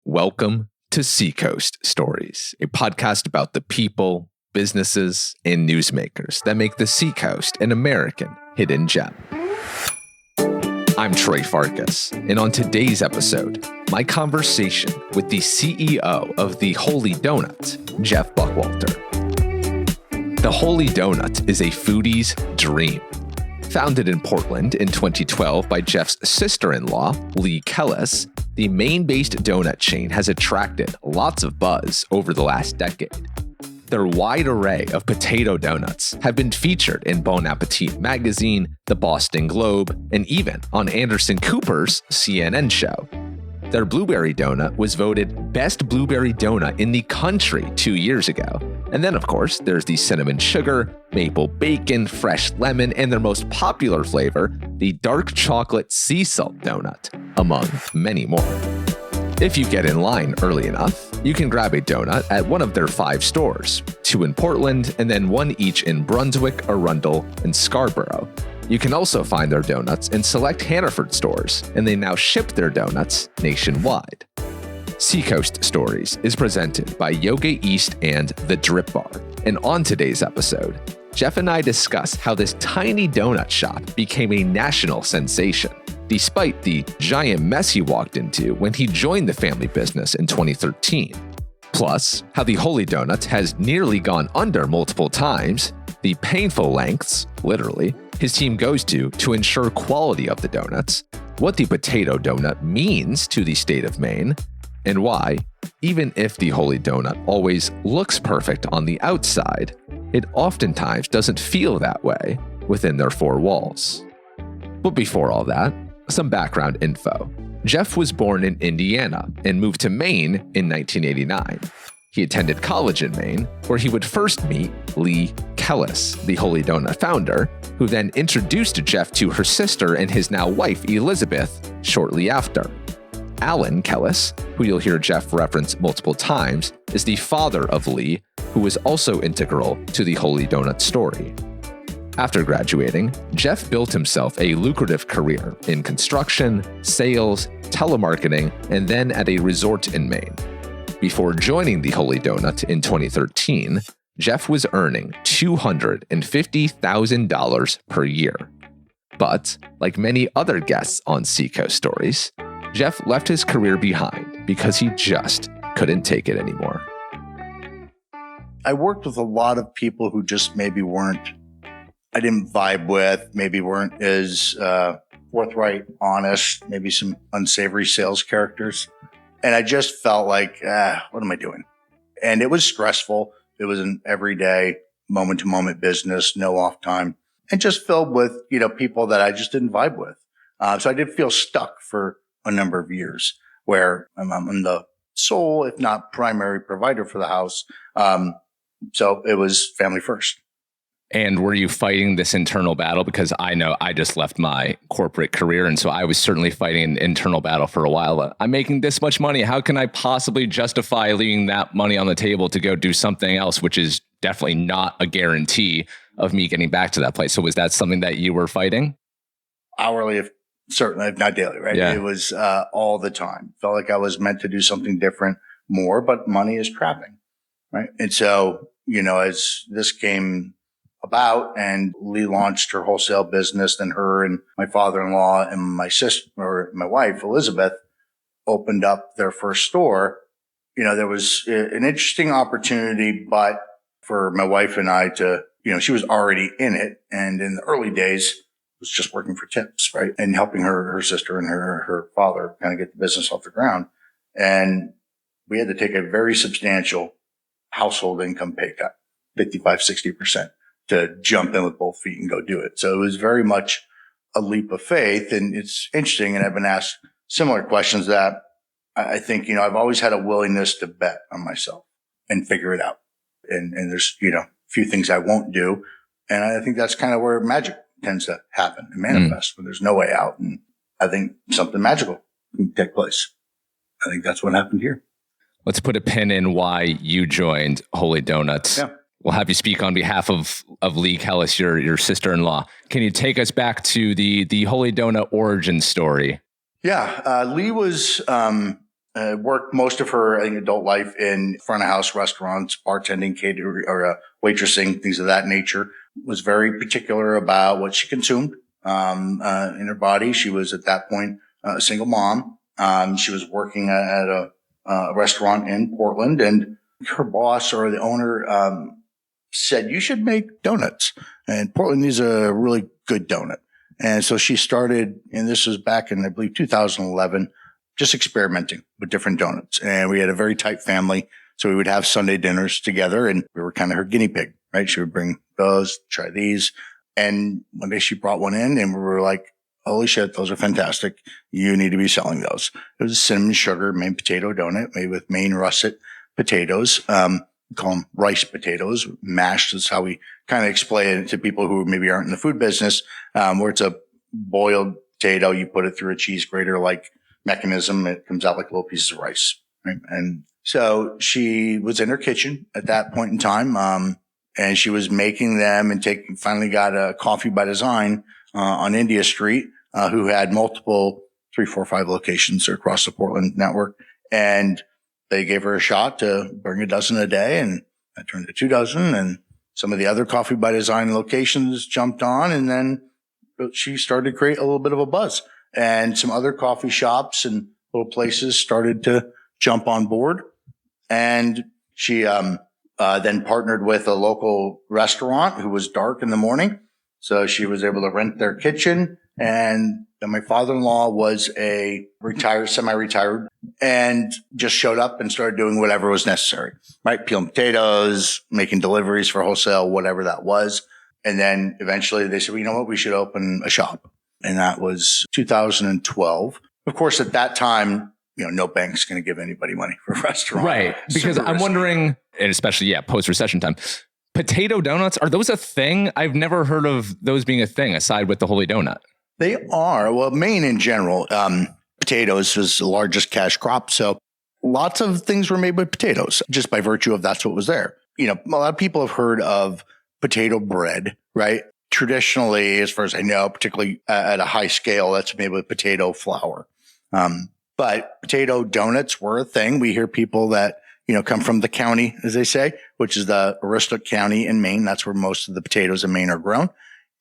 Welcome to Seacoast Stories, a podcast about the people, businesses, and newsmakers that make the Seacoast an American hidden gem. I'm Troy Farkas, and on today's episode, my conversation with the CEO of the Holy Donut, Jeff Buckwalter. The Holy Donut is a foodie's dream. Founded in Portland in 2012 by Jeff's sister-in-law, Lee Kellis, the Maine-based donut chain has attracted lots of buzz over the last decade. Their wide array of potato donuts have been featured in Bon Appetit magazine, the Boston Globe, and even on Anderson Cooper's CNN show. Their blueberry donut was voted best blueberry donut in the country 2 years ago. And then, of course, there's the cinnamon sugar, maple bacon, fresh lemon, and their most popular flavor, the dark chocolate sea salt donut, among many more. If you get in line early enough, you can grab a donut at one of their 5 stores, 2 in Portland, and then 1 each in Brunswick, Arundel, and Scarborough. You can also find their donuts in select Hannaford stores, and they now ship their donuts nationwide. Seacoast Stories is presented by Yoga East and TheDripBar. And on today's episode, Jeff and I discuss how this tiny donut shop became a national sensation, despite the giant mess he walked into when he joined the family business in 2013. Plus, how the Holy Donut has nearly gone under multiple times, the painful lengths, literally, his team goes to ensure quality of the donuts, what the potato donut means to the state of Maine, and why, even if the Holy Donut always looks perfect on the outside, it oftentimes doesn't feel that way within their 4 walls. But before all that, some background info. Jeff was born in Indiana and moved to Maine in 1989. He attended college in Maine, where he would first meet Lee Kellis, the Holy Donut founder, who then introduced Jeff to her sister and his now wife, Elizabeth, shortly after. Alan Kellis, who you'll hear Jeff reference multiple times, is the father of Lee, who was also integral to the Holy Donut story. After graduating, Jeff built himself a lucrative career in construction, sales, telemarketing, and then at a resort in Maine. Before joining the Holy Donut in 2013, Jeff was earning $250,000 per year. But, like many other guests on Seacoast Stories, Jeff left his career behind because he just couldn't take it anymore. I worked with a lot of people who just maybe I didn't vibe with, maybe weren't as forthright, honest, maybe some unsavory sales characters. And I just felt like, what am I doing? And it was stressful. It was an everyday, moment-to-moment business, no off time, and just filled with, people that I just didn't vibe with. So I did feel stuck for a number of years where I'm the sole, if not primary provider for the house. So it was family first. And were you fighting this internal battle? Because I know I just left my corporate career. And so I was certainly fighting an internal battle for a while. I'm making this much money. How can I possibly justify leaving that money on the table to go do something else, which is definitely not a guarantee of me getting back to that place? So was that something that you were fighting? Hourly, certainly, if not daily, right? Yeah. It was all the time. Felt like I was meant to do something different more, but money is trapping, right? And so, as this came about and Lee launched her wholesale business, then her and my father-in-law and my sister, or my wife, Elizabeth, opened up their first store. There was an interesting opportunity, but for my wife and I to, she was already in it. And in the early days, was just working for tips, right? And helping her sister and her father kind of get the business off the ground. And we had to take a very substantial household income pay cut, 55, 60%, to jump in with both feet and go do it. So it was very much a leap of faith. And it's interesting. And I've been asked similar questions that I think, I've always had a willingness to bet on myself and figure it out. And there's, a few things I won't do. And I think that's kind of where magic tends to happen and manifest when there's no way out. And I think something magical can take place. I think that's what happened here. Let's put a pin in why you joined Holy Donuts. Yeah. We'll have you speak on behalf of Lee Kellis, your sister-in-law. Can you take us back to the Holy Donut origin story? Yeah. Lee was worked most of her, I think, adult life in front of house restaurants, bartending, catering, or waitressing, things of that nature. Was very particular about what she consumed in her body. She was at that point a single mom. She was working at a restaurant in Portland, and her boss or the owner said, "You should make donuts." And Portland needs a really good donut. And so she started, and this was back in, I believe, 2011, just experimenting with different donuts. And we had a very tight family. So we would have Sunday dinners together, and we were kind of her guinea pig, right? She would bring those, try these. And one day she brought one in, and we were like, "Holy shit, those are fantastic. You need to be selling those." It was a cinnamon sugar Maine potato donut made with Maine russet potatoes. We call them rice potatoes, mashed is how we kind of explain it to people who maybe aren't in the food business, where it's a boiled potato. You put it through a cheese grater like mechanism. It comes out like little pieces of rice. Right? And so she was in her kitchen at that point in time. And she was making them and finally got a Coffee by Design, on India Street, who had multiple 3, 4, 5 locations across the Portland network. And they gave her a shot to bring a dozen a day, and that turned to 2 dozen. And some of the other Coffee by Design locations jumped on, and then she started to create a little bit of a buzz. And some other coffee shops and little places started to jump on board. And she then partnered with a local restaurant who was dark in the morning. So she was able to rent their kitchen. And then my father-in-law was a semi-retired, and just showed up and started doing whatever was necessary, right? Peeling potatoes, making deliveries for wholesale, whatever that was. And then eventually they said, "Well, you know what? We should open a shop." And that was 2012. Of course, at that time, no bank's going to give anybody money for a restaurant. Right. Because I'm wondering, and especially, post-recession time, potato donuts, are those a thing? I've never heard of those being a thing aside with the Holy Donut. They are. Well, Maine in general, potatoes was the largest cash crop. So lots of things were made with potatoes just by virtue of that's what was there. A lot of people have heard of potato bread, right? Traditionally, as far as I know, particularly at a high scale, that's made with potato flour. But potato donuts were a thing. We hear people that, come from the county, as they say, which is the Aroostook County in Maine. That's where most of the potatoes in Maine are grown.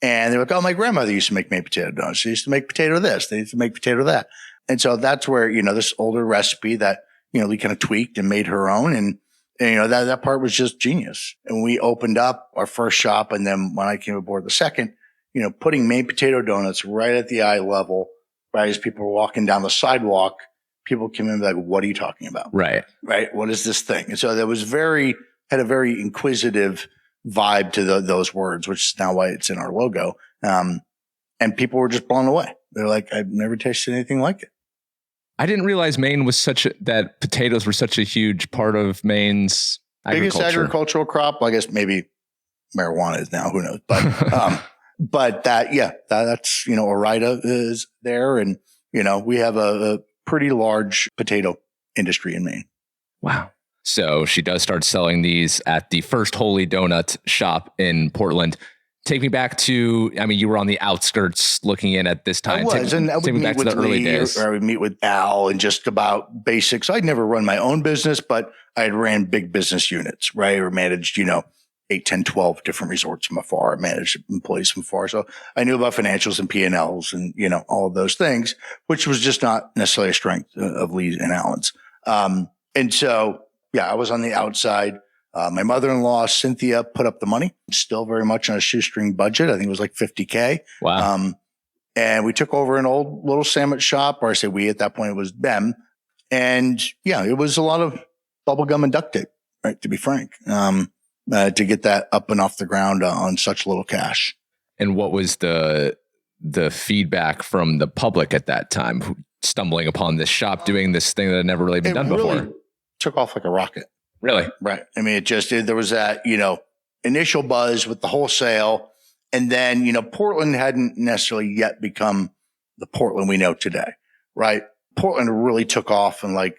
And they're like, "Oh, my grandmother used to make Maine potato donuts. She used to make potato this. They used to make potato that." And so that's where, this older recipe that, we kind of tweaked and made her own. And that part was just genius. And we opened up our first shop. And then when I came aboard the second, putting Maine potato donuts right at the eye level, right? As people were walking down the sidewalk, people came in and like, "What are you talking about?" Right. What is this thing? And so there was had a very inquisitive vibe to those words, which is now why it's in our logo. And people were just blown away. They're like, "I've never tasted anything like it." I didn't realize Maine was that potatoes were such a huge part of Maine's biggest agricultural crop. Well, I guess maybe marijuana is now, who knows? But that's, Orida is there. And, we have a pretty large potato industry in Maine. Wow. So she does start selling these at the first Holy Donut shop in Portland. Take me back to, you were on the outskirts looking in at this time. I was, and I would meet with the early days. Or I would meet with Al and just about basics. I'd never run my own business, but I had ran big business units, right? Or managed, 8, 10, 12 different resorts from afar, managed employees from afar. So I knew about financials and P&Ls and, all of those things, which was just not necessarily a strength of Lee and Allen's. And so, I was on the outside. My mother-in-law, Cynthia, put up the money, still very much on a shoestring budget. I think it was like $50K. Wow. And we took over an old little sandwich shop, or I say we, at that point it was them. And it was a lot of bubble gum and duct tape, right? To be frank, to get that up and off the ground on such little cash. And what was the feedback from the public at that time, stumbling upon this shop doing this thing that had never really been done before? Really took off like a rocket. Really? Right. There was that, initial buzz with the wholesale. And then, Portland hadn't necessarily yet become the Portland we know today, right? Portland really took off in like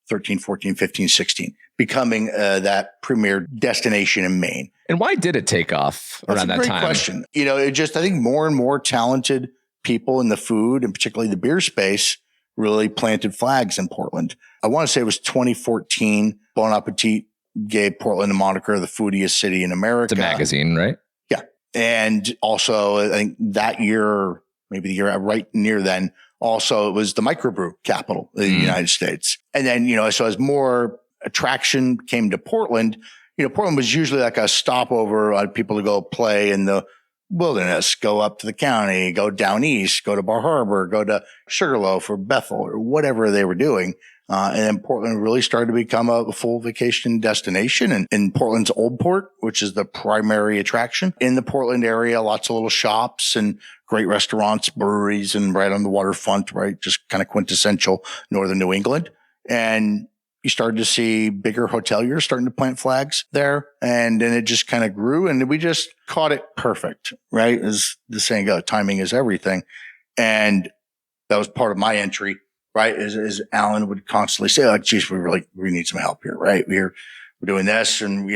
13, 14, 15, 16, becoming that premier destination in Maine. And why did it take off around that time? That's a great question. I think more and more talented people in the food and particularly the beer space really planted flags in Portland. I want to say it was 2014. Bon Appetit gave Portland the moniker the foodiest city in America. It's a magazine, right? Yeah. And also, I think that year, maybe the year right near then, also it was the microbrew capital of the United States. And then, so as more attraction came to Portland, Portland was usually like a stopover on people to go play in the wilderness, go up to the county, go down east, go to Bar Harbor, go to Sugarloaf or Bethel or whatever they were doing. And then Portland really started to become a full vacation destination. And in Portland's Old Port, which is the primary attraction in the Portland area, lots of little shops and great restaurants, breweries, and right on the waterfront, right? Just kind of quintessential northern New England. And you started to see bigger hoteliers starting to plant flags there. And then it just kind of grew and we just caught it perfect, right? As the saying goes, timing is everything. And that was part of my entry, right? As Alan would constantly say, like, geez, we need some help here, right? We're doing this. And,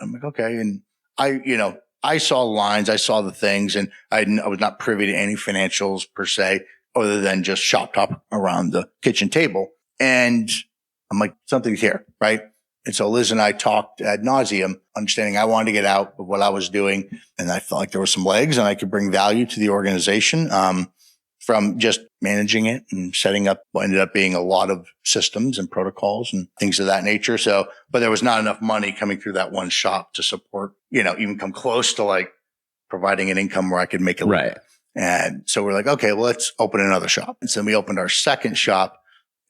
I'm like, okay. And I saw lines, I saw the things, and I was not privy to any financials per se, other than just shop talk around the kitchen table. And I'm like, something's here, right? And so Liz and I talked ad nauseum, understanding I wanted to get out of what I was doing. And I felt like there were some legs and I could bring value to the organization from just managing it and setting up what ended up being a lot of systems and protocols and things of that nature. So, but there was not enough money coming through that one shop to support, even come close to like providing an income where I could make a living. Right. And so we're like, okay, well, let's open another shop. And so we opened our second shop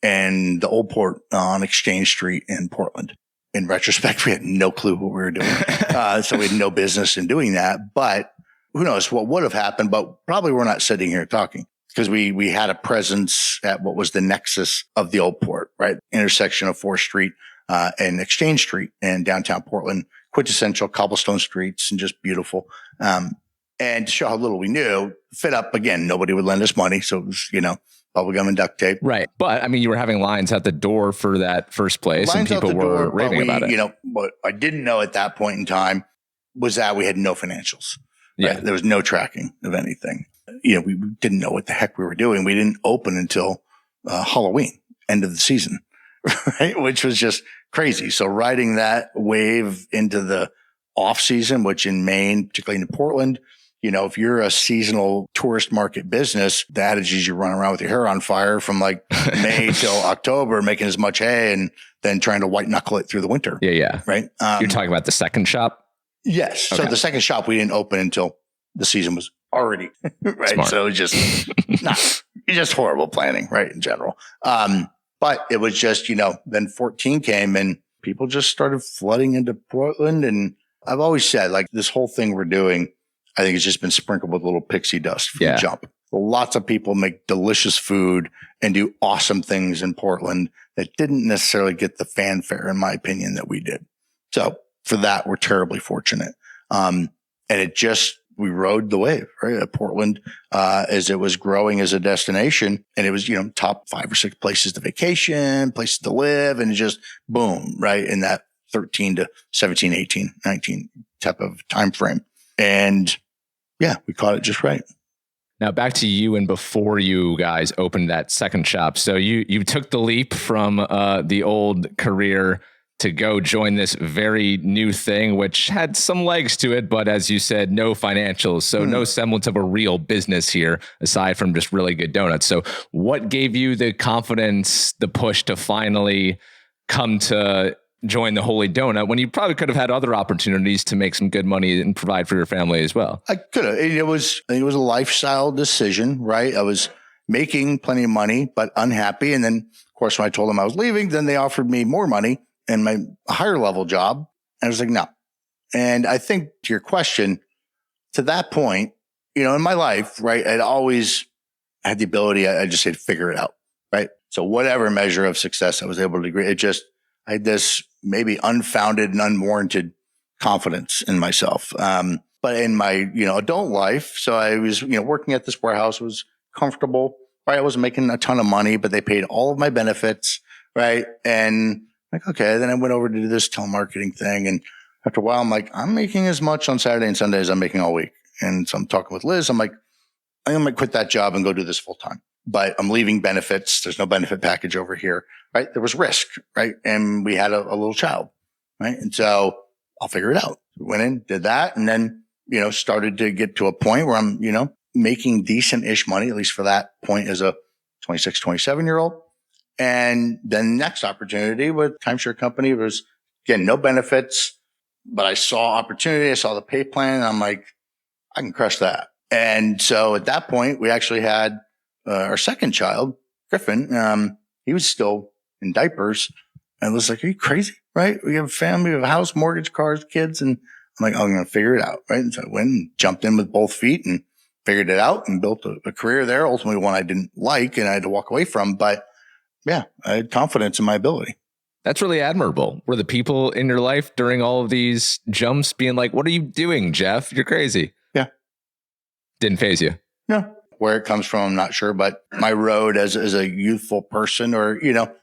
in the Old Port on Exchange Street in Portland. In retrospect, we had no clue what we were doing. So we had no business in doing that, but who knows what would have happened, but probably we're not sitting here talking because we had a presence at what was the nexus of the Old Port, right? Intersection of 4th Street and Exchange Street in downtown Portland, quintessential cobblestone streets and just beautiful. And to show how little we knew, fit up again, nobody would lend us money. So it was, bubblegum and duct tape. Right. But I mean, you were having lines at the door for that first place and people were raving about it. What I didn't know at that point in time was that we had no financials. Right? Yeah. There was no tracking of anything. We didn't know what the heck we were doing. We didn't open until Halloween, end of the season, right? Which was just crazy. So riding that wave into the off season, which in Maine, particularly in Portland, if you're a seasonal tourist market business, the adage is you run around with your hair on fire from like May till October, making as much hay and then trying to white knuckle it through the winter. Yeah. Right. You're talking about the second shop? Yes. Okay. So the second shop, we didn't open until the season was already right. Smart. So it was just horrible planning, right? In general. But it was just, then 14 came and people just started flooding into Portland. And I've always said like this whole thing we're doing, I think it's just been sprinkled with a little pixie dust from the jump. Lots of people make delicious food and do awesome things in Portland that didn't necessarily get the fanfare, in my opinion, that we did. So for that, we're terribly fortunate. And we rode the wave, right? Portland, as it was growing as a destination, and it was, top 5 or 6 places to vacation, places to live, and it just boom, right? In that 13 to 17, 18, 19 type of time frame. And we caught it just right. Now back to you and before you guys opened that second shop. So you took the leap from the old career to go join this very new thing, which had some legs to it, but as you said, no financials. So no semblance of a real business here, aside from just really good donuts. So what gave you the confidence, the push to finally come to join the Holy Donut when you probably could have had other opportunities to make some good money and provide for your family as well? I could have. I think it was a lifestyle decision, right? I was making plenty of money, but unhappy. And then, of course, when I told them I was leaving, then they offered me more money and my higher level job. And I was like, no. And I think to your question, to that point, in my life, right, I'd always had the ability, I just said, figure it out, right? So whatever measure of success I was able to agree, I had this maybe unfounded and unwarranted confidence in myself. But in my, adult life, so I was, working at this warehouse, was comfortable, right? I wasn't making a ton of money, but they paid all of my benefits, right? And like, okay, then I went over to do this telemarketing thing. And after a while, I'm like, I'm making as much on Saturday and Sunday as I'm making all week. And so I'm talking with Liz. I'm like, I'm going to quit that job and go do this full time. but I'm leaving benefits. There's no benefit package over here, right? There was risk, right? And we had a little child, right? And so I'll figure it out. Went in, did that, and then, started to get to a point where I'm, making decent-ish money, at least for that point as a 26, 27-year-old. And then next opportunity with timeshare company was, again, no benefits, but I saw opportunity. I saw the pay plan, and I'm like, I can crush that. And so at that point, we actually had our second child, Griffin. He was still in diapers. And I was like, are you crazy? Right? We have a family, we have a house, mortgage, cars, kids. And I'm like, I'm going to figure it out. Right. And so I went and jumped in with both feet and figured it out and built a career there. Ultimately, one I didn't like and I had to walk away from. But yeah, I had confidence in my ability. That's really admirable. Were the people in your life during all of these jumps being like, what are you doing, Jeff? You're crazy. Yeah. Didn't faze you? No. Where it comes from, I'm not sure. But my road as a youthful person, or,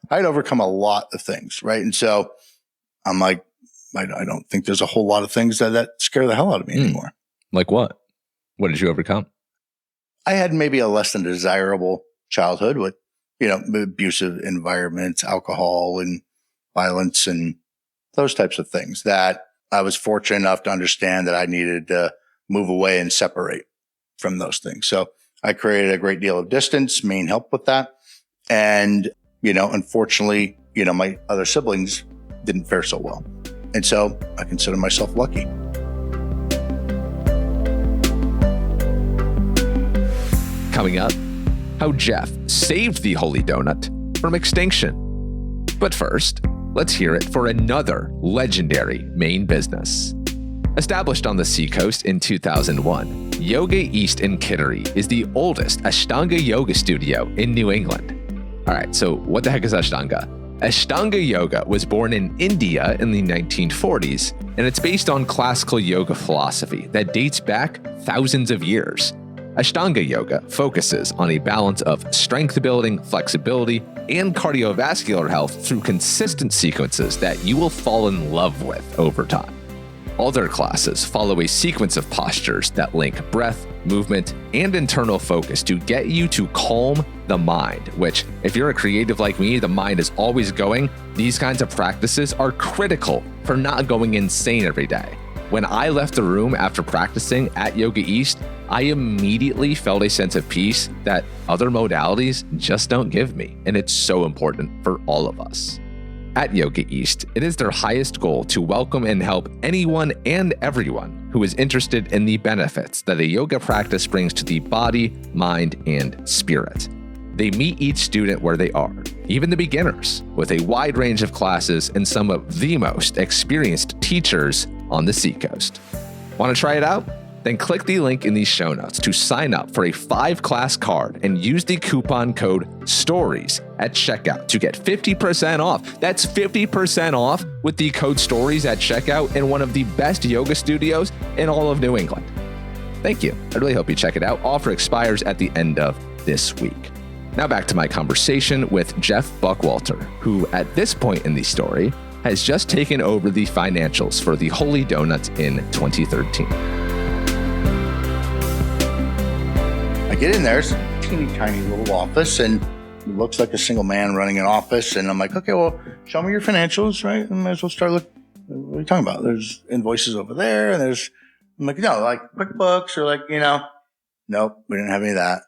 I'd overcome a lot of things. Right. And so I'm like, I don't think there's a whole lot of things that scare the hell out of me anymore. Like what? What did you overcome? I had maybe a less than desirable childhood with, abusive environments, alcohol and violence and those types of things that I was fortunate enough to understand that I needed to move away and separate from those things. So I created a great deal of distance. Maine helped with that. And, unfortunately, my other siblings didn't fare so well. And so I consider myself lucky. Coming up, how Jeff saved the Holy Donut from extinction. But first, let's hear it for another legendary Maine business. Established on the seacoast in 2001, Yoga East in Kittery is the oldest Ashtanga yoga studio in New England. All right, so what the heck is Ashtanga? Ashtanga yoga was born in India in the 1940s, and it's based on classical yoga philosophy that dates back thousands of years. Ashtanga yoga focuses on a balance of strength building, flexibility, and cardiovascular health through consistent sequences that you will fall in love with over time. All their classes follow a sequence of postures that link breath, movement, and internal focus to get you to calm the mind, which, if you're a creative like me, the mind is always going. These kinds of practices are critical for not going insane every day. When I left the room after practicing at Yoga East, I immediately felt a sense of peace that other modalities just don't give me, and it's so important for all of us. At Yoga East, it is their highest goal to welcome and help anyone and everyone who is interested in the benefits that a yoga practice brings to the body, mind, and spirit. They meet each student where they are, even the beginners, with a wide range of classes and some of the most experienced teachers on the seacoast. Want to try it out? Then click the link in the show notes to sign up for a 5-class card and use the coupon code STORIES at checkout to get 50% off. That's 50% off with the code STORIES at checkout in one of the best yoga studios in all of New England. Thank you. I really hope you check it out. Offer expires at the end of this week. Now back to my conversation with Jeff Buckwalter, who at this point in the story has just taken over the financials for the Holy Donut in 2013. I get in there, it's a teeny tiny little office, and it looks like a single man running an office. And I'm like, okay, well, show me your financials, right? I might as well start looking. What are you talking about? There's invoices over there, and I'm like, no, like QuickBooks or like, nope, we didn't have any of that.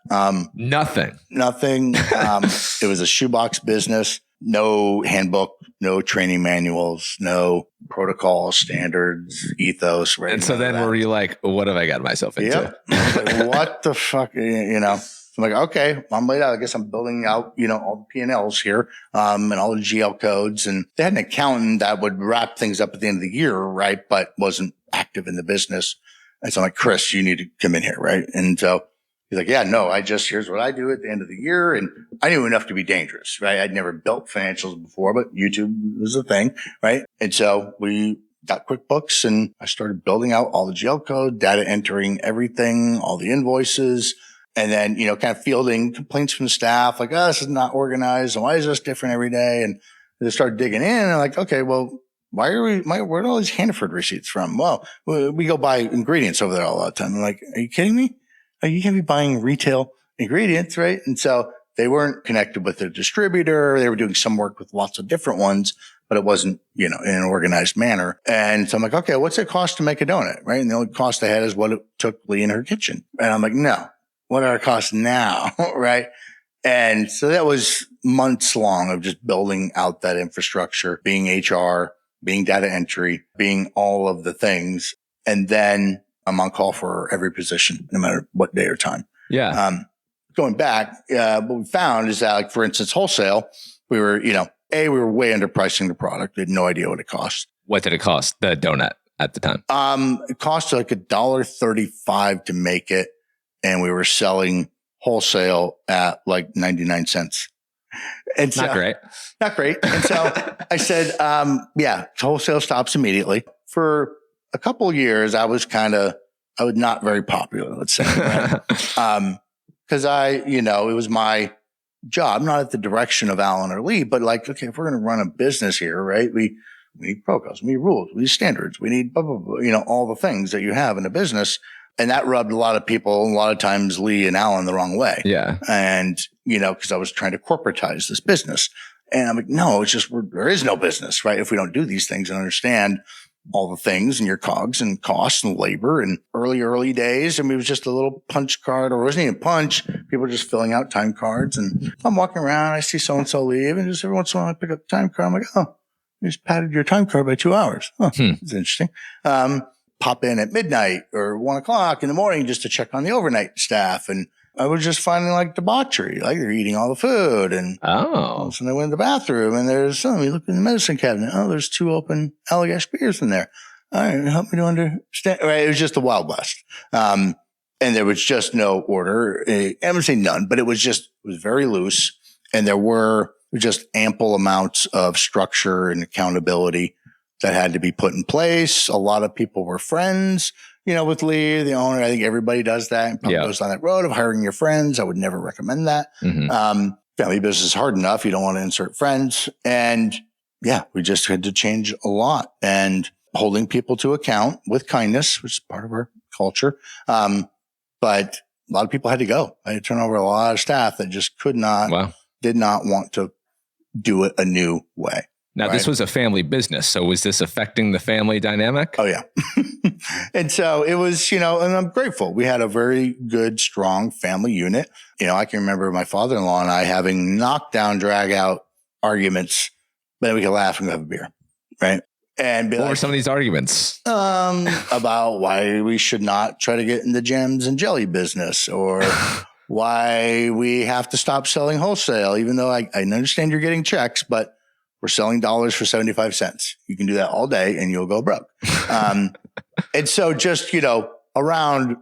Nothing. It was a shoebox business, no handbook, no training manuals, no protocol standards, ethos. Right? And so then were you like, what have I got myself into? Yep. Like, what the fuck? I'm like, okay, I'm laid out. I guess I'm building out, all the P&Ls here, and all the GL codes. And they had an accountant that would wrap things up at the end of the year, right? But wasn't active in the business. And so I'm like, Chris, you need to come in here, right? And so he's like, yeah, no, here's what I do at the end of the year. And I knew enough to be dangerous, right? I'd never built financials before, but YouTube was a thing, right? And so we got QuickBooks and I started building out all the GL code, data entering everything, all the invoices, and then, kind of fielding complaints from the staff, like, oh, this is not organized. And why is this different every day? And they started digging in and I'm like, okay, well, where are all these Hannaford receipts from? Well, we go buy ingredients over there all the time. I'm like, are you kidding me? You can't be buying retail ingredients, right? And so they weren't connected with a distributor. They were doing some work with lots of different ones, but it wasn't, in an organized manner. And so I'm like, okay, what's it cost to make a donut? Right. And the only cost I had is what it took Lee in her kitchen. And I'm like, no, what are our costs now? Right. And so that was months long of just building out that infrastructure, being HR, being data entry, being all of the things. And then I'm on call for every position, no matter what day or time. Yeah. Going back, what we found is that, like, for instance, wholesale, we were, we were way underpricing the product. We had no idea what it cost. What did it cost, the donut at the time? It cost like $1.35 to make it. And we were selling wholesale at like 99 cents. And so, not great. Not great. And so I said, wholesale stops immediately. For a couple of years, I was not very popular, let's say. Right? Cause it was my job, not at the direction of Alan or Lee, but like, okay, if we're going to run a business here, right? We need protocols, we need rules, we need standards, we need blah, blah, blah, all the things that you have in a business. And that rubbed a lot of people, a lot of times Lee and Alan, the wrong way. Yeah. And, because I was trying to corporatize this business. And I'm like, no, it's just, there is no business, right? If we don't do these things and understand all the things and your cogs and costs and labor and early days. I mean, it was just a little punch card, or it wasn't even punch. People were just filling out time cards. And I'm walking around, I see so-and-so leave, and just every once in a while I pick up the time card. I'm like, oh, you just padded your time card by 2 hours. Oh, That's interesting. Pop in at midnight or 1 o'clock in the morning just to check on the overnight staff. And I was just finding like debauchery, like they're eating all the food. And all of a sudden I went in the bathroom and there's you look in the medicine cabinet. Oh, there's 2 open Allagash beers in there. All right, help me to understand. Right. It was just the Wild West. And there was just no order. I wouldn't say none, but it was very loose. And there were just ample amounts of structure and accountability that had to be put in place. A lot of people were friends, with Lee, the owner. I think everybody does that and probably goes down that road of hiring your friends. I would never recommend that. Mm-hmm. Family business is hard enough. You don't want to insert friends. And we just had to change a lot, and holding people to account with kindness, which is part of our culture. But a lot of people had to go. I had to turn over a lot of staff that just did not want to do it a new way. Now, This was a family business. So was this affecting the family dynamic? Oh, yeah. And so it was, and I'm grateful. We had a very good, strong family unit. I can remember my father-in-law and I having knockdown, drag out arguments, but then we could laugh and have a beer. Right. And what were some of these arguments? About why we should not try to get in the gems and jelly business, or why we have to stop selling wholesale, even though I understand you're getting checks, but we're selling dollars for 75 cents. You can do that all day and you'll go broke. And so just, around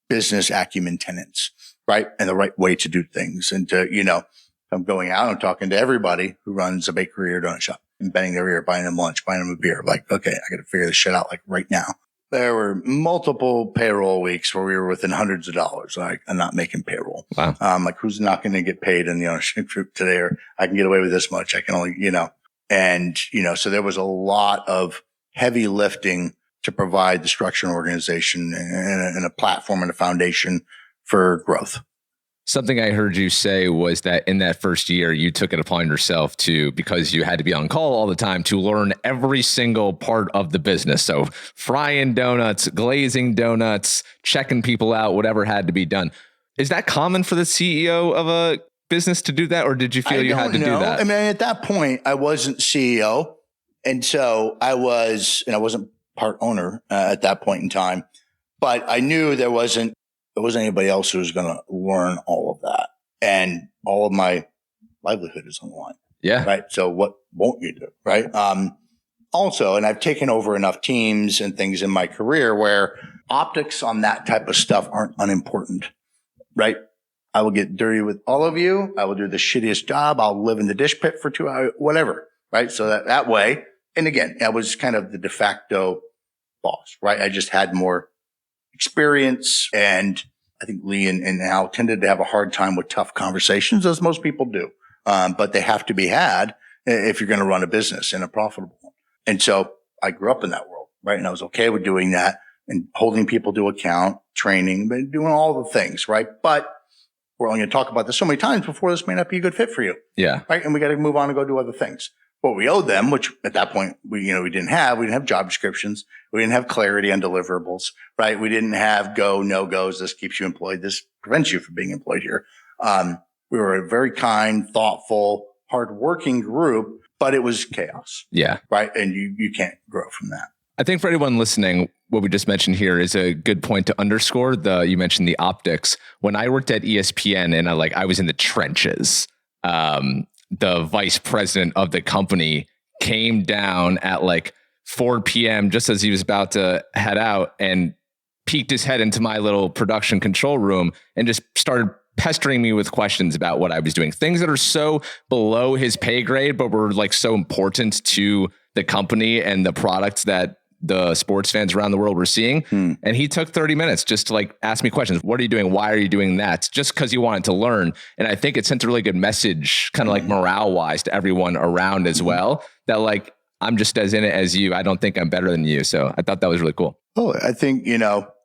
business acumen tenets, right? And the right way to do things. And to, I'm going out, I'm talking to everybody who runs a bakery or donut shop and bending their ear, buying them lunch, buying them a beer. Like, okay, I got to figure this shit out like right now. There were multiple payroll weeks where we were within hundreds of dollars. Like, I'm not making payroll. Wow. Like, who's not going to get paid in the ownership group today? Or I can get away with this much. I can only, and, so there was a lot of heavy lifting to provide the structure and organization and a platform and a foundation for growth. Something I heard you say was that in that first year, you took it upon yourself because you had to be on call all the time, to learn every single part of the business. So frying donuts, glazing donuts, checking people out, whatever had to be done. Is that common for the CEO of a business to do that? Or did you feel you had to do that? I mean, at that point, I wasn't CEO. And so I wasn't part owner at that point in time, but I knew there wasn't anybody else who was going to learn all of that. And all of my livelihood is on the line. Yeah. Right. So what won't you do? Right. Also, and I've taken over enough teams and things in my career where optics on that type of stuff aren't unimportant. Right. I will get dirty with all of you. I will do the shittiest job. I'll live in the dish pit for 2 hours, whatever. Right. So that way. And again, I was kind of the de facto boss, right? I just had more experience, and I think Lee and Al tended to have a hard time with tough conversations, as most people do. But they have to be had if you're going to run a business and a profitable one. And so I grew up in that world, right? And I was okay with doing that and holding people to account, training, but doing all the things, right? But we're only going to talk about this so many times before this may not be a good fit for you. Yeah. Right. And we got to move on and go do other things. What we owed them, which at that point we didn't have job descriptions. We didn't have clarity on deliverables, right? We didn't have go, no goes. This keeps you employed. This prevents you from being employed here. We were a very kind, thoughtful, hardworking group, but it was chaos. Yeah. Right. And you can't grow from that. I think for anyone listening, what we just mentioned here is a good point to underscore. You mentioned the optics. When I worked at ESPN and I was in the trenches, the vice president of the company came down at 4 p.m. just as he was about to head out and peeked his head into my little production control room and just started pestering me with questions about what I was doing. Things that are so below his pay grade, but were so important to the company and the products that the sports fans around the world were seeing. And he took 30 minutes just to ask me questions. What are you doing? Why are you doing that? Just because he wanted to learn. And I think it sent a really good message, kind of morale wise, to everyone around as well, that I'm just as in it as you. I don't think I'm better than you. So I thought that was really cool. Oh, I think,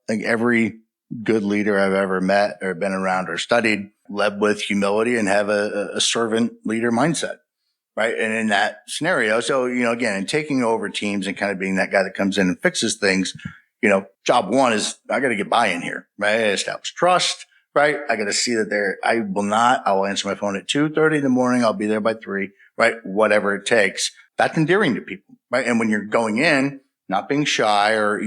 every good leader I've ever met or been around or studied led with humility and have a servant leader mindset. Right. And in that scenario, so, again, in taking over teams and kind of being that guy that comes in and fixes things, job one is I got to get buy-in here, right? I establish trust, right? I got to see that I will answer my phone at 2:30 in the morning. I'll be there by 3, right? Whatever it takes. That's endearing to people, right? And when you're going in, not being shy or,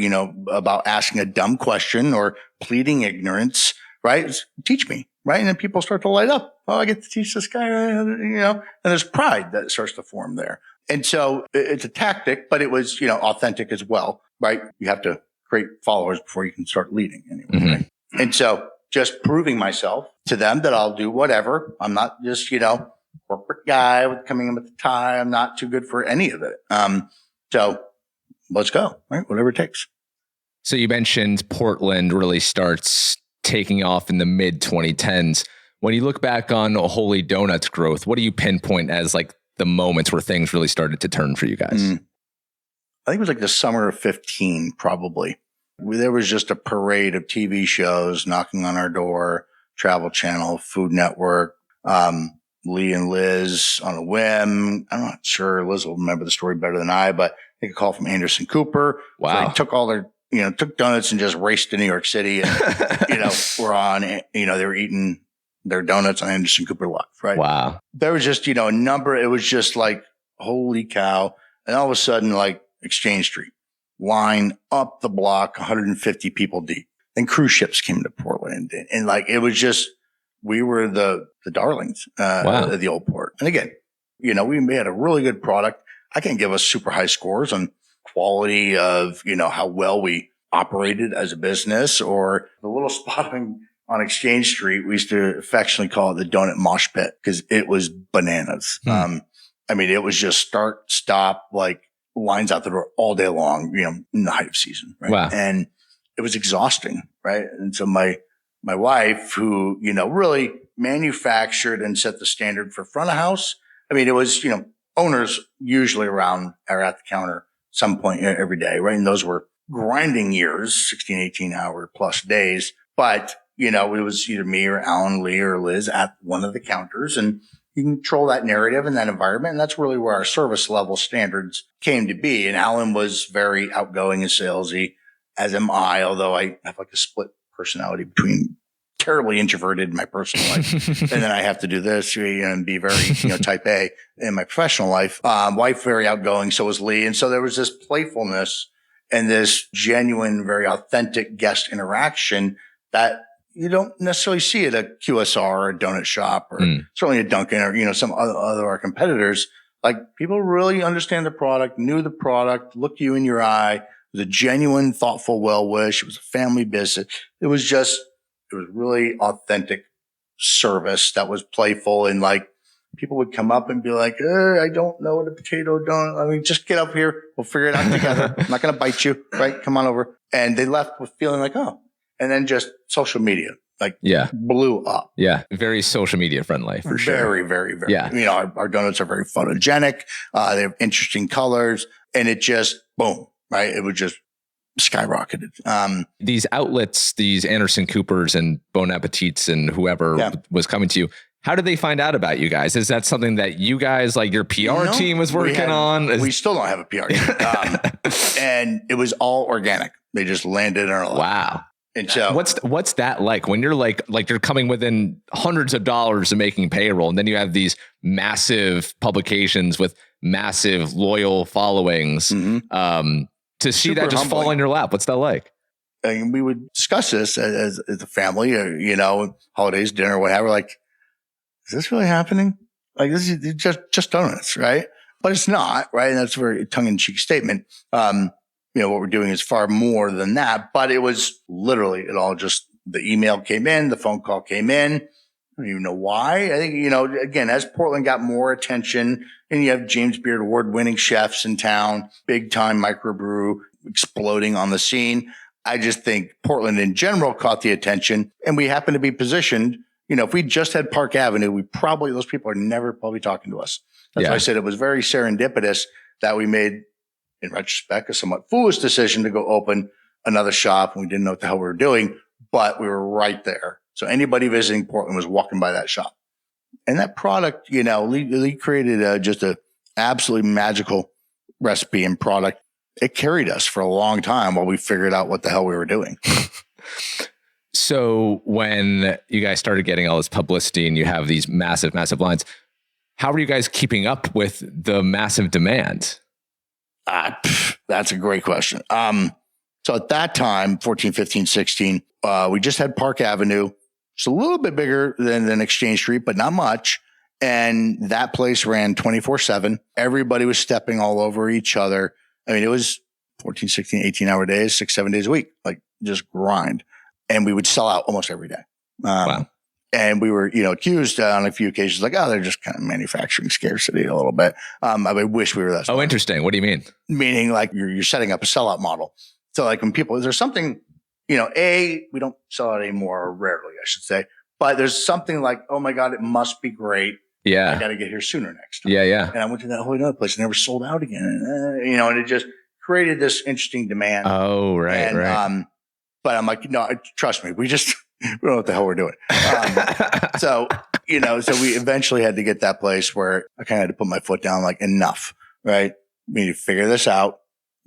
about asking a dumb question or pleading ignorance, right? Teach me. Right. And then people start to light up. Oh, I get to teach this guy, and there's pride that starts to form there. And so it's a tactic, but it was, authentic as well. Right. You have to create followers before you can start leading anyway. Right? And so just proving myself to them that I'll do whatever. I'm not just, corporate guy with coming in with the tie. I'm not too good for any of it. So let's go. Right. Whatever it takes. So you mentioned Portland really starts taking off in the mid 2010s. When you look back on Holy Donut's growth, what do you pinpoint as the moments where things really started to turn for you guys? I think it was the summer of 15, probably. There was just a parade of TV shows knocking on our door, Travel Channel, Food Network, Lee and Liz on a whim. I'm not sure Liz will remember the story better than I, but I get a call from Anderson Cooper. Wow. So they took all their took donuts and just raced to New York City and, we're on, they were eating their donuts on Anderson Cooper Live, right? Wow. There was just, a number, it was just holy cow. And all of a sudden, Exchange Street, line up the block, 150 people deep. Then cruise ships came to Portland. And it was just, we were the darlings of the old port. And again, we had a really good product. I can't give us super high scores on quality of, how well we operated as a business, or the little spot on Exchange Street. We used to affectionately call it the donut mosh pit because it was bananas. It was just start, stop, lines out the door all day long, in the height of season. Right. Wow. And it was exhausting. Right. And so my wife, who, really manufactured and set the standard for front of house. It was, owners usually around or at the counter some point every day, right? And those were grinding years, 16, 18 hour plus days. But, it was either me or Alan, Lee, or Liz at one of the counters, and you control that narrative and that environment. And that's really where our service level standards came to be. And Alan was very outgoing and salesy, as am I, although I have a split personality between terribly introverted in my personal life. And then I have to do this and be very, type A in my professional life. Wife, very outgoing. So was Lee. And so there was this playfulness and this genuine, very authentic guest interaction that you don't necessarily see at a QSR or a donut shop or certainly a Dunkin' or, some other our competitors. People really understand the product, knew the product, looked you in your eye. It was a genuine, thoughtful well wish. It was a family business. It was really authentic service that was playful, and people would come up and be like, I don't know what a potato donut. Just get up here. We'll figure it out together. I'm not going to bite you. Right. Come on over. And they left with feeling oh, and then just social media, blew up. Yeah. Very social media friendly for sure. Very, very, very. Yeah. Our donuts are very photogenic. They have interesting colors, and it just boom. Right. It would just skyrocketed. These outlets, these Anderson Coopers and Bon Appetits and whoever was coming to you, how did they find out about you guys? Is that something that you guys, like your PR team was working on? We still don't have a PR team. And it was all organic. They just landed in our lap. Wow. And so what's that like when you're like you're coming within hundreds of dollars of making payroll, and then you have these massive publications with massive loyal followings, to see that just fall in your lap? What's that like? And we would discuss this as a family, or, holidays, dinner, whatever. Like, is this really happening? Like, this is just donuts, right? But it's not, right? And that's a very tongue-in-cheek statement. What we're doing is far more than that. But it was literally, it all just, the email came in, the phone call came in. I don't even know why. I think, again, as Portland got more attention, and you have James Beard award-winning chefs in town, big-time microbrew exploding on the scene. I just think Portland in general caught the attention, and we happen to be positioned. If we just had Park Avenue, those people are never probably talking to us. That's why I said it was very serendipitous that we made, in retrospect, a somewhat foolish decision to go open another shop. We didn't know what the hell we were doing, but we were right there. So anybody visiting Portland was walking by that shop. And that product, Lee created just a absolutely magical recipe and product. It carried us for a long time while we figured out what the hell we were doing. So when you guys started getting all this publicity and you have these massive, massive lines, how are you guys keeping up with the massive demand? That's a great question. So at that time, 14, 15, 16, we just had Park Avenue. It's a little bit bigger than Exchange Street, but not much. And that place ran 24/7. Everybody was stepping all over each other. I mean, it was 14, 16, 18-hour days, 6, 7 days a week, like just grind. And we would sell out almost every day. Wow. And we were, accused on a few occasions, like, they're just kind of manufacturing scarcity a little bit. I wish we were that smart. Oh, interesting. What do you mean? Meaning like you're setting up a sellout model. So like when people, there's something, we don't sell out anymore, or rarely, I should say. But there's something like, oh my God, it must be great. Yeah. I got to get here sooner next time. Yeah. And I went to that whole other place and never sold out again. And it just created this interesting demand. Oh, right, right. But I'm like, no, trust me, we don't know what the hell we're doing. So we eventually had to get that place where I kind of had to put my foot down, like, enough, right? We need to figure this out.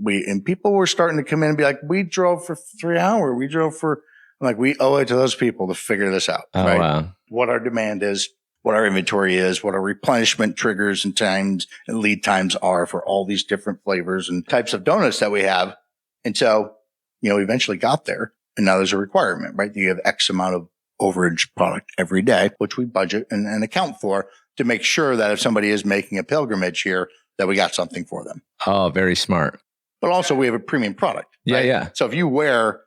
And people were starting to come in and be like, we drove for 3 hours. I'm like, we owe it to those people to figure this out. Oh, right? Wow. What our demand is, what our inventory is, what our replenishment triggers and times and lead times are for all these different flavors and types of donuts that we have. And so, we eventually got there, and now there's a requirement, right? You have X amount of overage product every day, which we budget and account for to make sure that if somebody is making a pilgrimage here, that we got something for them. Oh, very smart. But also we have a premium product. Right? Yeah. So if you wear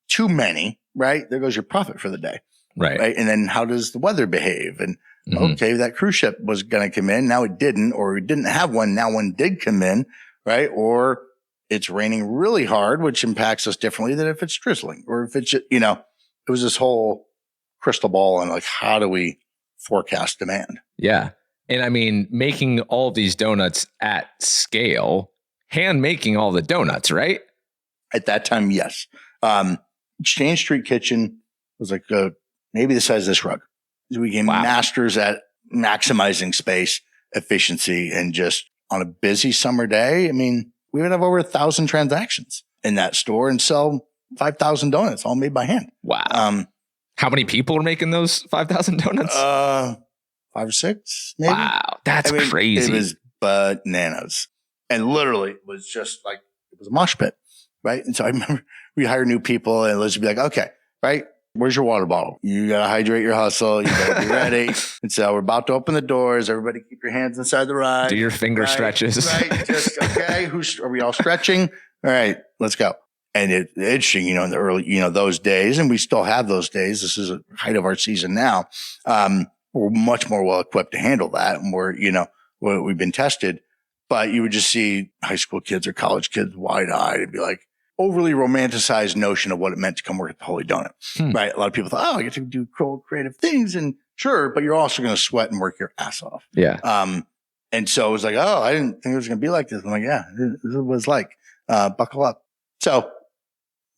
too many, there goes your profit for the day. Right. And then how does the weather behave? And okay, that cruise ship was going to come in. Now it didn't, or we didn't have one. Now one did come in, right? Or it's raining really hard, which impacts us differently than if it's drizzling, or if it's, it was this whole crystal ball on like, how do we forecast demand? Yeah. And I mean, making all these donuts at scale, hand making all the donuts, right? At that time, yes. Exchange Street Kitchen was like maybe the size of this rug. We became masters at maximizing space, efficiency, and just on a busy summer day, I mean, we would have over 1,000 transactions in that store and sell 5,000 donuts all made by hand. Wow. How many people are making those 5,000 donuts? 5 or 6, maybe. Wow. That's crazy. It was bananas. And literally it was just like, it was a mosh pit, right? And so I remember we hire new people and let's be like, okay, right? Where's your water bottle? You got to hydrate your hustle. You got to be ready. And so we're about to open the doors. Everybody keep your hands inside the ride. Do your finger stretches. Right. Just, okay. Are we all stretching? All right, let's go. And it's interesting, in the early, those days, and we still have those days. This is the height of our season now. We're much more well equipped to handle that. And we've been tested, but you would just see high school kids or college kids wide eyed and be like, overly romanticized notion of what it meant to come work at the Holy Donut, right? A lot of people thought, I get to do cool, creative things, and sure, but you're also going to sweat and work your ass off. Yeah. And so it was like, I didn't think it was going to be like this. I'm like, yeah, this is what it's like. Buckle up. So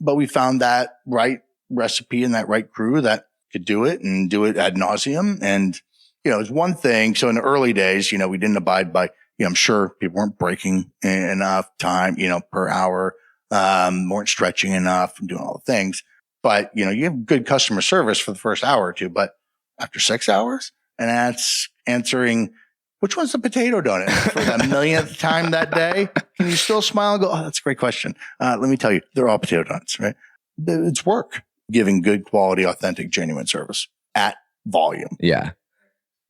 but we found that right recipe and that right crew that could do it and do it ad nauseum. And, it's one thing. So in the early days, we didn't abide by, I'm sure people weren't breaking enough time, per hour, weren't stretching enough and doing all the things. But, you have good customer service for the first hour or two, but after 6 hours, and that's answering, which one's the potato donut for the millionth time that day? Can you still smile and go, oh, that's a great question. Let me tell you, they're all potato donuts, right? It's work giving good quality, authentic, genuine service at volume. Yeah.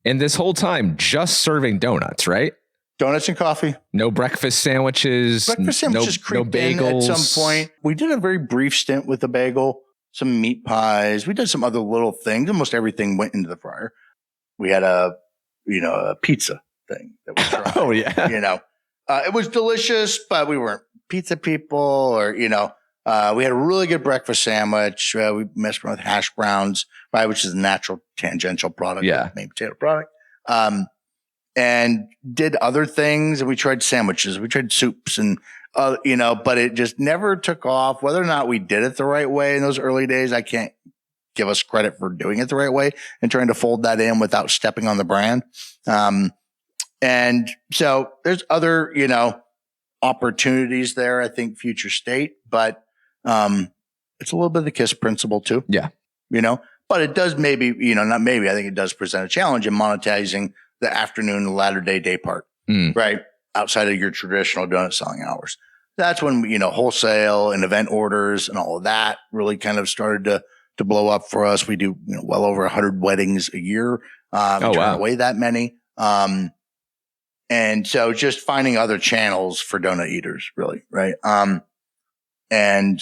And this whole time, just serving donuts, right? Donuts and coffee. No breakfast sandwiches. Breakfast sandwiches no bagels. At some point. We did a very brief stint with a bagel, some meat pies. We did some other little things. Almost everything went into the fryer. We had a pizza thing that we tried. Oh, yeah. It was delicious, but we weren't pizza people or, we had a really good breakfast sandwich. We messed around with hash browns, right, which is a natural tangential product. Yeah. Main potato product. And did other things. And we tried sandwiches. We tried soups and, but it just never took off. Whether or not we did it the right way in those early days, I can't give us credit for doing it the right way and trying to fold that in without stepping on the brand. And so there's other, opportunities there, I think, future state, but it's a little bit of the KISS principle too. Yeah. But it does maybe, not maybe, I think it does present a challenge in monetizing the afternoon, the latter day part, right? Outside of your traditional donut selling hours. That's when, wholesale and event orders and all of that really kind of started to blow up for us. We do, well over 100 weddings a year. Turn away that many. And so just finding other channels for donut eaters, really, right? And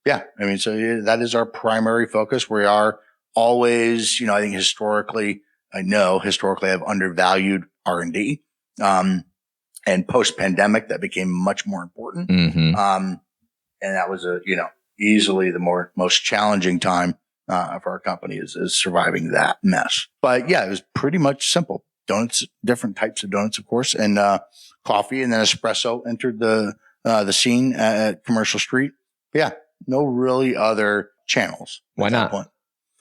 yeah, so that is our primary focus. We are always, I think historically I've undervalued R&D. And post-pandemic, that became much more important. Mm-hmm. And that was easily the most challenging time for our company is surviving that mess. But yeah, it was pretty much simple. Donuts, different types of donuts, of course, and coffee, and then espresso entered the scene at Commercial Street. But yeah, no really other channels. Why not?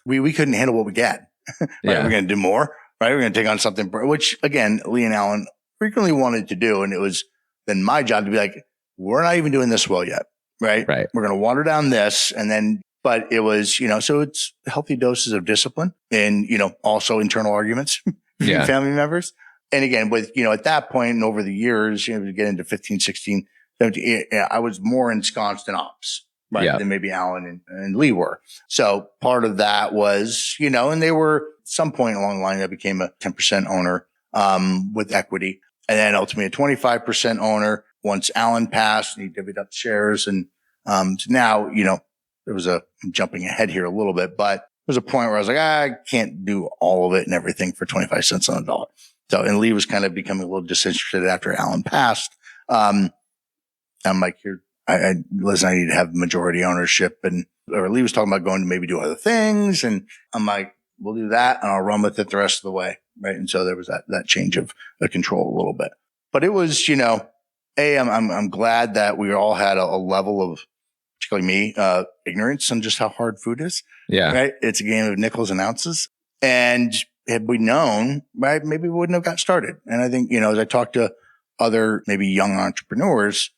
We couldn't handle what we got. Right? Yeah. We're going to do more. Right? We're going to take on something, which again, Lee and Alan frequently wanted to do, and it was then my job to be like, we're not even doing this well yet. Right. We're going to water down this, and then. But it was, so it's healthy doses of discipline and, also internal arguments. Yeah. Family members. And again, with, at that point and over the years, we get into 15, 16, 17, I was more ensconced in ops, right? Yeah. Than maybe Alan and Lee were. So part of that was, and they were at some point along the line, I became a 10% owner, with equity, and then ultimately a 25% owner once Alan passed and he divvied up shares. And, so now, I'm jumping ahead here a little bit, but there was a point where I was like, I can't do all of it and everything for 25 cents on the dollar. So, and Lee was kind of becoming a little disinterested after Alan passed. I'm like, listen, I need to have majority ownership. Or Lee was talking about going to maybe do other things. And I'm like, we'll do that and I'll run with it the rest of the way. Right. And so there was that change of control a little bit, but it was, I'm glad that we all had a level of, particularly me, ignorance on just how hard food is. Yeah. Right. It's a game of nickels and ounces. And had we known, right, maybe we wouldn't have got started. And I think, as I talk to other maybe young entrepreneurs,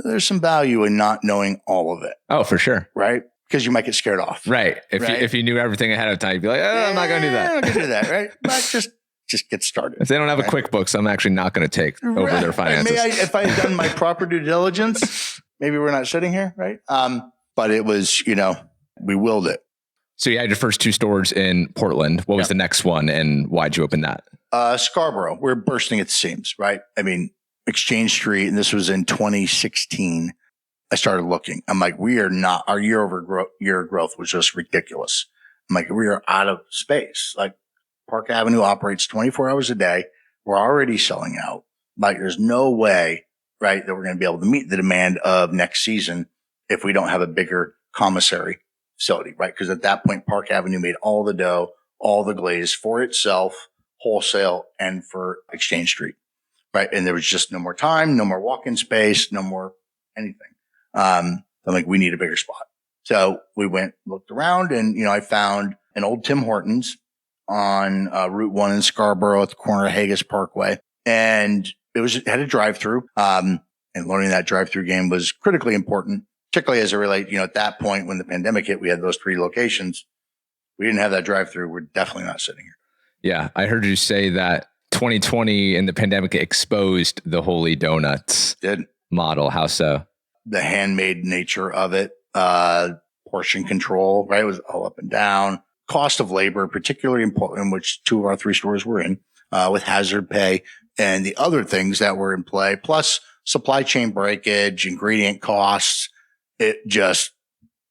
there's some value in not knowing all of it. Oh, for sure. Right. Because you might get scared off. Right. If you knew everything ahead of time, you'd be like, I'm not going to do that. I'm not going to do that. Right. But just get started. If they don't have a QuickBooks, I'm actually not going to take over their finances. If I had done my proper due diligence, maybe we're not sitting here. Right. But it was, we willed it. So you had your first 2 stores in Portland. What was the next one and why'd you open that? Scarborough. We're bursting at the seams, right? Exchange Street, and this was in 2016. I started looking. I'm like, we are not, our year growth was just ridiculous. I'm like, we are out of space. Like Park Avenue operates 24 hours a day. We're already selling out. Like there's no way, right, that we're going to be able to meet the demand of next season if we don't have a bigger commissary facility, right? Because at that point, Park Avenue made all the dough, all the glaze for itself, wholesale, and for Exchange Street, right? And there was just no more time, no more walk-in space, no more anything. I'm like, we need a bigger spot. So we went, looked around, and, I found an old Tim Hortons on Route 1 in Scarborough at the corner of Haggis Parkway. And it had a drive-through. And learning that drive-through game was critically important, particularly as it relates, at that point when the pandemic hit, we had those 3 locations. We didn't have that drive-through. We're definitely not sitting here. Yeah. I heard you say that 2020 and the pandemic exposed the Holy Donuts model. How so? The handmade nature of it, portion control, right? It was all up and down. Cost of labor, particularly important, which 2 of our 3 stores were in, with hazard pay and the other things that were in play, plus supply chain breakage, ingredient costs. It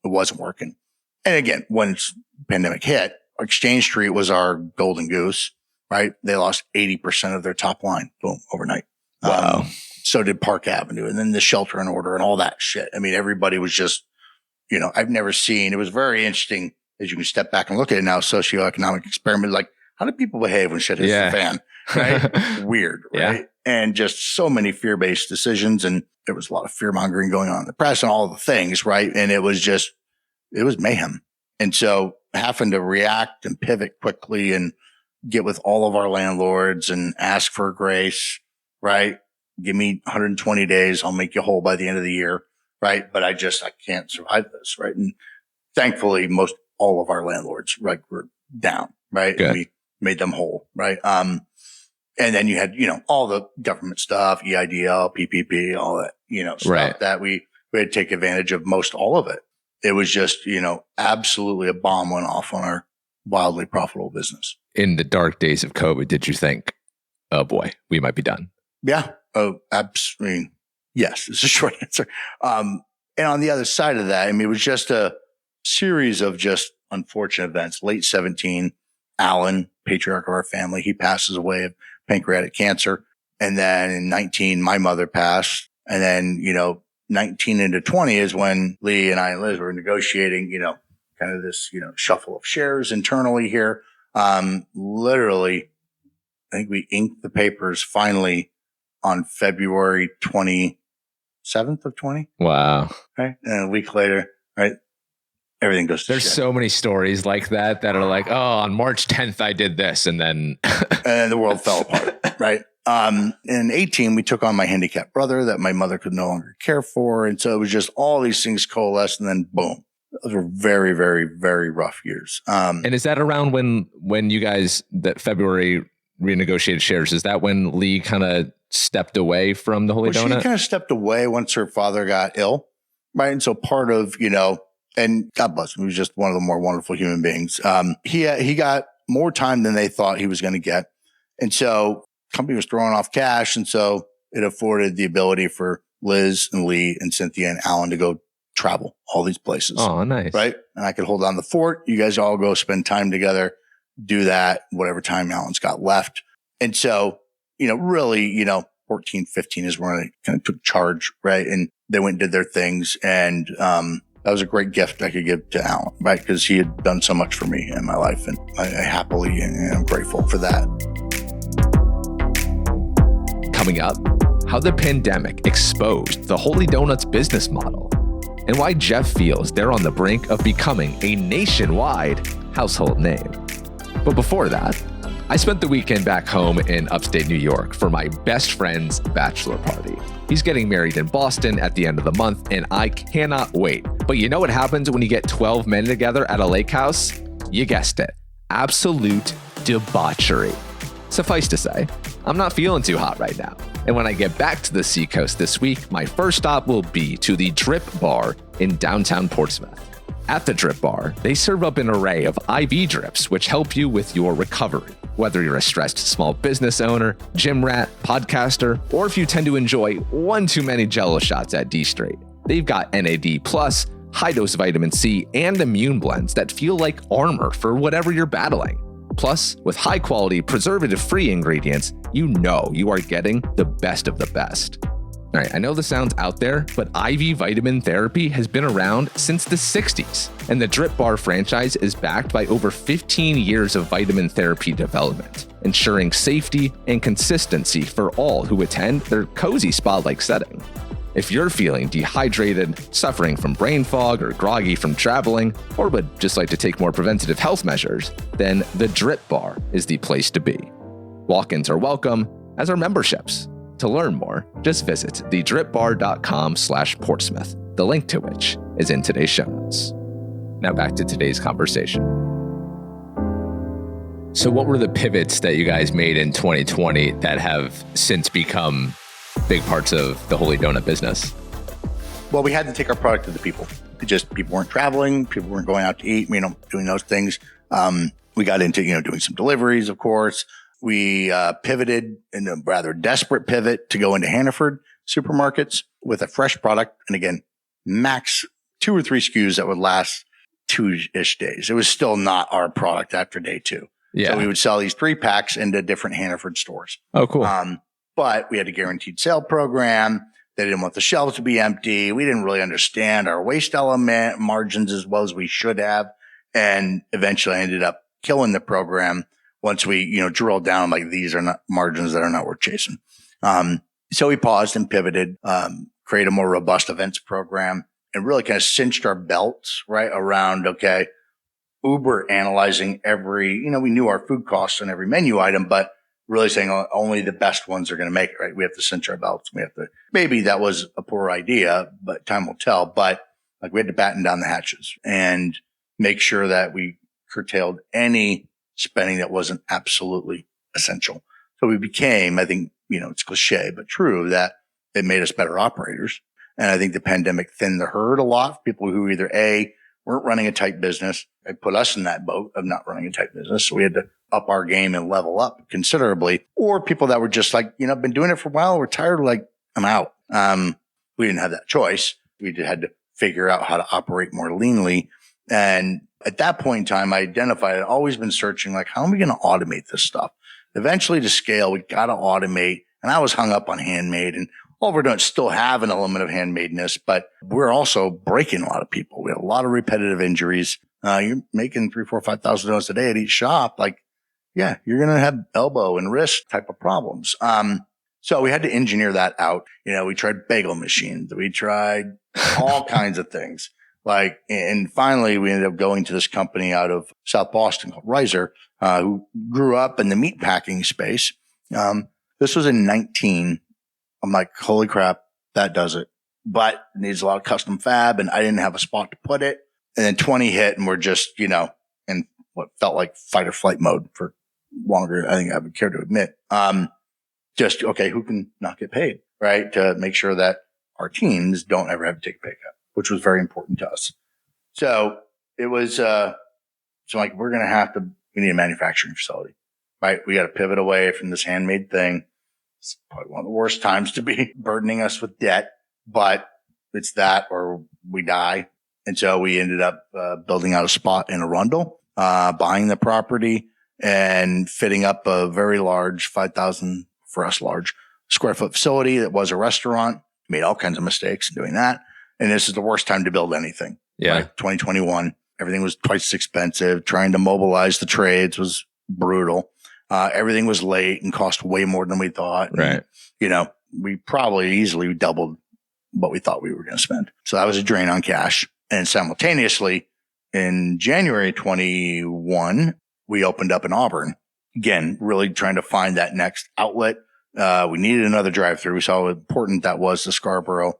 wasn't working. And again, when the pandemic hit, Exchange Street was our golden goose, right? They lost 80% of their top line, boom, overnight. Wow. So did Park Avenue, and then the shelter in order and all that shit. I mean, everybody was just, I've never seen, it was very interesting as you can step back and look at it now, socioeconomic experiment, like how do people behave when shit hits the fan? Right? Weird, right? Yeah. And just so many fear-based decisions. And there was a lot of fear mongering going on in the press and all the things, right? And it was mayhem. And so having to react and pivot quickly and get with all of our landlords and ask for grace, right? Give me 120 days. I'll make you whole by the end of the year. Right. But I can't survive this. Right. And thankfully, all of our landlords, right, were down. Right. Good. And we made them whole. Right. And then you had, all the government stuff, EIDL, PPP, all that, stuff that we had to take advantage of most all of it. It was just, absolutely a bomb went off on our wildly profitable business. In the dark days of COVID, did you think, oh boy, we might be done? Yeah. Oh, absolutely. Yes, is the short answer. And on the other side of that, it was just a series of just unfortunate events. Late 17, Alan, patriarch of our family, he passes away of pancreatic cancer. And then in 19, my mother passed. And then, 19 into 20 is when Lee and I and Liz were negotiating, kind of this, shuffle of shares internally here. Literally, I think we inked the papers finally on February 27th of 20. Wow. Right. And a week later, right, everything goes to There's shit. So many stories like that are like, oh, on March 10th, I did this. And then and the world fell apart. Right. In 18, we took on my handicapped brother that my mother could no longer care for. And so it was just all these things coalesced, and then boom. Those were very, very, very rough years. And is that around when you guys, that February renegotiated shares, is that when Lee kind of stepped away from the Holy Donut? She kind of stepped away once her father got ill, right? And so part of, and God bless him, he was just one of the more wonderful human beings. He got more time than they thought he was going to get. And so the company was throwing off cash. And so it afforded the ability for Liz and Lee and Cynthia and Alan to go travel all these places. Oh, nice. Right. And I could hold down the fort. You guys all go spend time together, do that, whatever time Alan's got left. And so, really, 14, 15 is when I kind of took charge, right? And they went and did their things. And that was a great gift I could give to Alan, right? Because he had done so much for me in my life. And I happily and I'm grateful for that. Coming up, how the pandemic exposed the Holy Donuts business model and why Jeff feels they're on the brink of becoming a nationwide household name. But before that, I spent the weekend back home in upstate New York for my best friend's bachelor party. He's getting married in Boston at the end of the month, and I cannot wait. But you know what happens when you get 12 men together at a lake house? You guessed it. Absolute debauchery. Suffice to say, I'm not feeling too hot right now. And when I get back to the Seacoast this week, my first stop will be to the TheDripBar in downtown Portsmouth. At TheDripBar, they serve up an array of IV drips which help you with your recovery. Whether you're a stressed small business owner, gym rat, podcaster, or if you tend to enjoy one too many Jello shots at D Street, they've got NAD+, high-dose vitamin C, and immune blends that feel like armor for whatever you're battling. Plus, with high-quality, preservative-free ingredients, you know you are getting the best of the best. All right, I know this sounds out there, but IV vitamin therapy has been around since the 60s, and the TheDripBar franchise is backed by over 15 years of vitamin therapy development, ensuring safety and consistency for all who attend their cozy spa-like setting. If you're feeling dehydrated, suffering from brain fog, or groggy from traveling, or would just like to take more preventative health measures, then the Drip Bar is the place to be. Walk-ins are welcome, as are memberships. To learn more, just visit thedripbar.com/Portsmouth, the link to which is in today's show notes. Now back to today's conversation. So what were the pivots that you guys made in 2020 that have since become big parts of the Holy Donut business? Well, we had to take our product to the people. People weren't traveling, people weren't going out to eat, doing those things. We got into, doing some deliveries, of course. We pivoted in a rather desperate pivot to go into Hannaford supermarkets with a fresh product. And again, max 2 or 3 SKUs that would last 2-ish days. It was still not our product after day 2. Yeah. So we would sell these 3 packs into different Hannaford stores. Oh, cool. But we had a guaranteed sale program. They didn't want the shelves to be empty. We didn't really understand our waste element margins as well as we should have. And eventually I ended up killing the program once we, drilled down, like, these are not margins that are not worth chasing. So we paused and pivoted, created a more robust events program, and really kind of cinched our belts right around, okay, Uber analyzing every, we knew our food costs on every menu item, but really saying only the best ones are going to make it, right? We have to cinch our belts. Maybe that was a poor idea, but time will tell. But we had to batten down the hatches and make sure that we curtailed any spending that wasn't absolutely essential. So we became, I think, it's cliche, but true, that it made us better operators. And I think the pandemic thinned the herd a lot. People who either weren't running a tight business. It put us in that boat of not running a tight business. So we had to up our game and level up considerably. Or people that were just been doing it for a while. We're tired. I'm out. We didn't have that choice. We had to figure out how to operate more leanly. And at that point in time, I identified, I'd always been searching, how are we going to automate this stuff? Eventually to scale, we got to automate. And I was hung up on handmade, and all of our donuts still have an element of handmadeness, but we're also breaking a lot of people. We have a lot of repetitive injuries. You're making 3,000, 4,000, 5,000 donuts a day at each shop. You're going to have elbow and wrist type of problems. So we had to engineer that out. We tried bagel machines. We tried all kinds of things. And finally we ended up going to this company out of South Boston called Riser, who grew up in the meat packing space. This was in 19. I'm like, holy crap, that does it. But it needs a lot of custom fab, and I didn't have a spot to put it. And then 20 hit, and we're just, in what felt like fight or flight mode for longer, I think I would care to admit. Okay, who can not get paid, right? To make sure that our teams don't ever have to take a pay cut, which was very important to us. So it was, we need a manufacturing facility, right? We got to pivot away from this handmade thing. It's probably one of the worst times to be burdening us with debt, but it's that or we die. And so we ended up building out a spot in Arundel, buying the property and fitting up a very large 5,000 for us large square foot facility that was a restaurant. Made all kinds of mistakes in doing that. And this is the worst time to build anything. Yeah. Right? 2021, everything was twice as expensive. Trying to mobilize the trades was brutal. Everything was late and cost way more than we thought. Right. And, we probably easily doubled what we thought we were going to spend. So that was a drain on cash. And simultaneously in January 21, we opened up in Auburn. Again, really trying to find that next outlet. We needed another drive-through. We saw how important that was to Scarborough.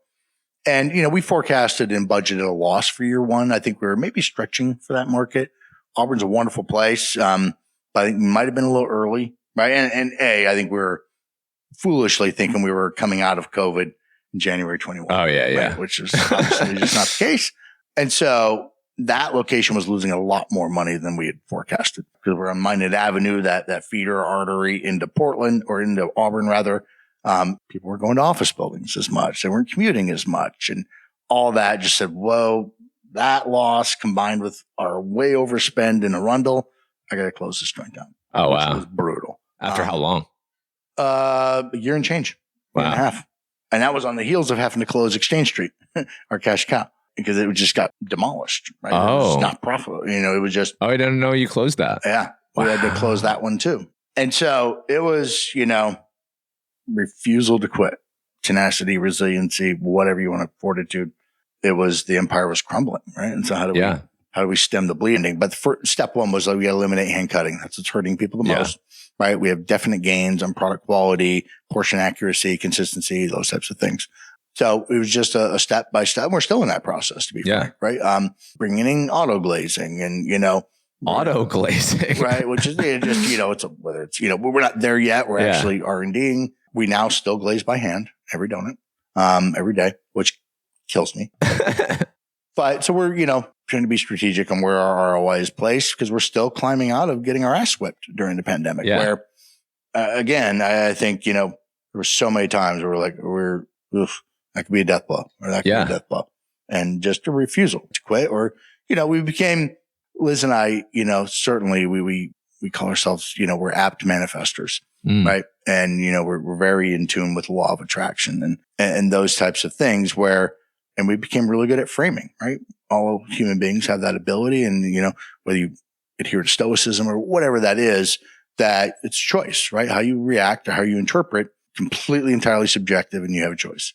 And, we forecasted and budgeted a loss for year 1. I think we were maybe stretching for that market. Auburn's a wonderful place. But I think we might have been a little early, right? And I think we were foolishly thinking we were coming out of COVID in January 21. Oh, yeah, yeah. Right? Which is obviously just not the case. And so that location was losing a lot more money than we had forecasted because we're on Minot Avenue, that feeder artery into Portland or into Auburn, rather. People were going to office buildings as much. They weren't commuting as much. And all that just said, whoa, that loss combined with our way overspend in Arundel, I got to close this joint down. Oh, wow. It was brutal. After how long? A year and change. Wow. Year and a half. And that was on the heels of having to close Exchange Street, our cash cow, because it just got demolished. Right? Oh. It was not profitable. It was just. Oh, I didn't know you closed that. Yeah. We had to close that one too. And so it was, refusal to quit. tenacity, resiliency, whatever you want to, fortitude. It was the empire was crumbling, right? And so how do we stem the bleeding? But the first, step one was like, we got to eliminate hand cutting. That's what's hurting people the most, right? We have definite gains on product quality, portion accuracy, consistency, those types of things. So it was just a step by step. We're still in that process, to be frank, right? Bringing in auto glazing and, auto glazing, right? Which is just, whether it's, we're not there yet. We're actually R&Ding. We now still glaze by hand every donut, every day, which kills me. But so we're, trying to be strategic on where our ROI is placed because we're still climbing out of getting our ass whipped during the pandemic. Where, again, I think, there were so many times where that could be a death blow or that could be a death blow. And just a refusal to quit or, we became, Liz and I, certainly we call ourselves, we're apt manifestors, right? And, we're very in tune with the law of attraction and those types of things and we became really good at framing, right? All human beings have that ability. And, whether you adhere to stoicism or whatever that is, that it's choice, right? How you react or how you interpret, completely entirely subjective and you have a choice.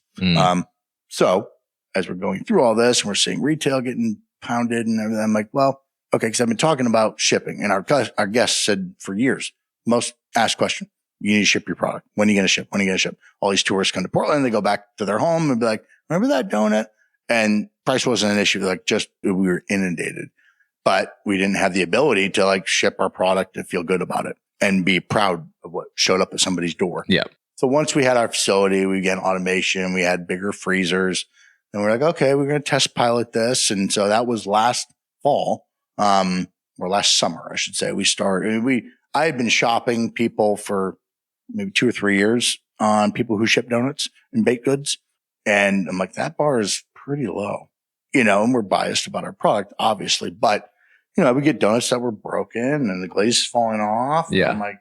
So as we're going through all this and we're seeing retail getting pounded and everything, I'm like, well, okay. Cause I've been talking about shipping and our guests said for years, most asked question, you need to ship your product. When are you going to ship? When are you going to ship? All these tourists come to Portland, they go back to their home and be like, remember that donut? And price wasn't an issue. Like we were inundated, but we didn't have the ability to ship our product and feel good about it and be proud of what showed up at somebody's door. Yeah. So once we had our facility, we began automation, we had bigger freezers and we're like, okay, we're going to test pilot this. And so that was last fall, or last summer, I should say. I had been shopping people for maybe 2 or 3 years on people who ship donuts and baked goods. And I'm like, that bar is pretty low, and we're biased about our product, obviously. But, we get donuts that were broken and the glaze is falling off. Yeah. I'm like,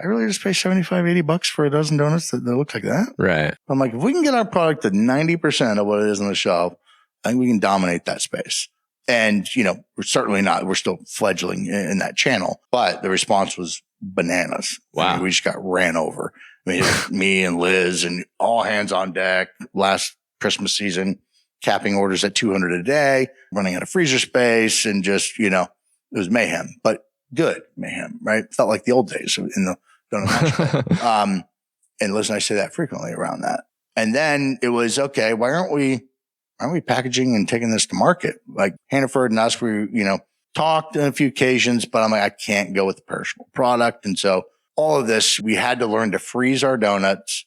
I really just pay $75-$80 for a dozen donuts that look like that. Right. I'm like, if we can get our product to 90% of what it is on the shelf, I think we can dominate that space. And, we're certainly not, we're still fledgling in that channel, but the response was bananas. Wow. I mean, we just got ran over. I mean, me and Liz and all hands on deck last Christmas season, capping orders at 200 a day, running out of freezer space and just, it was mayhem, but good mayhem, right? Felt like the old days in the donut. And Liz and I say that frequently around that. And then it was, okay, why aren't we packaging and taking this to market? Like Hannaford and us, we, talked on a few occasions, but I'm like, I can't go with the perishable product. And so all of this, we had to learn to freeze our donuts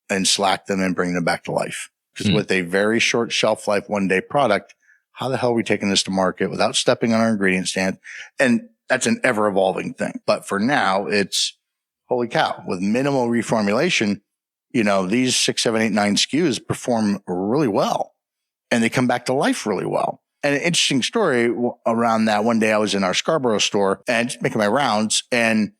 and slack them and bring them back to life. Because with a very short shelf life, 1-day product, how the hell are we taking this to market without stepping on our ingredient stand? And that's an ever evolving thing. But for now, it's holy cow, with minimal reformulation, these 6, 7, 8, 9 SKUs perform really well and they come back to life really well. And an interesting story around that. One day I was in our Scarborough store and just making my rounds and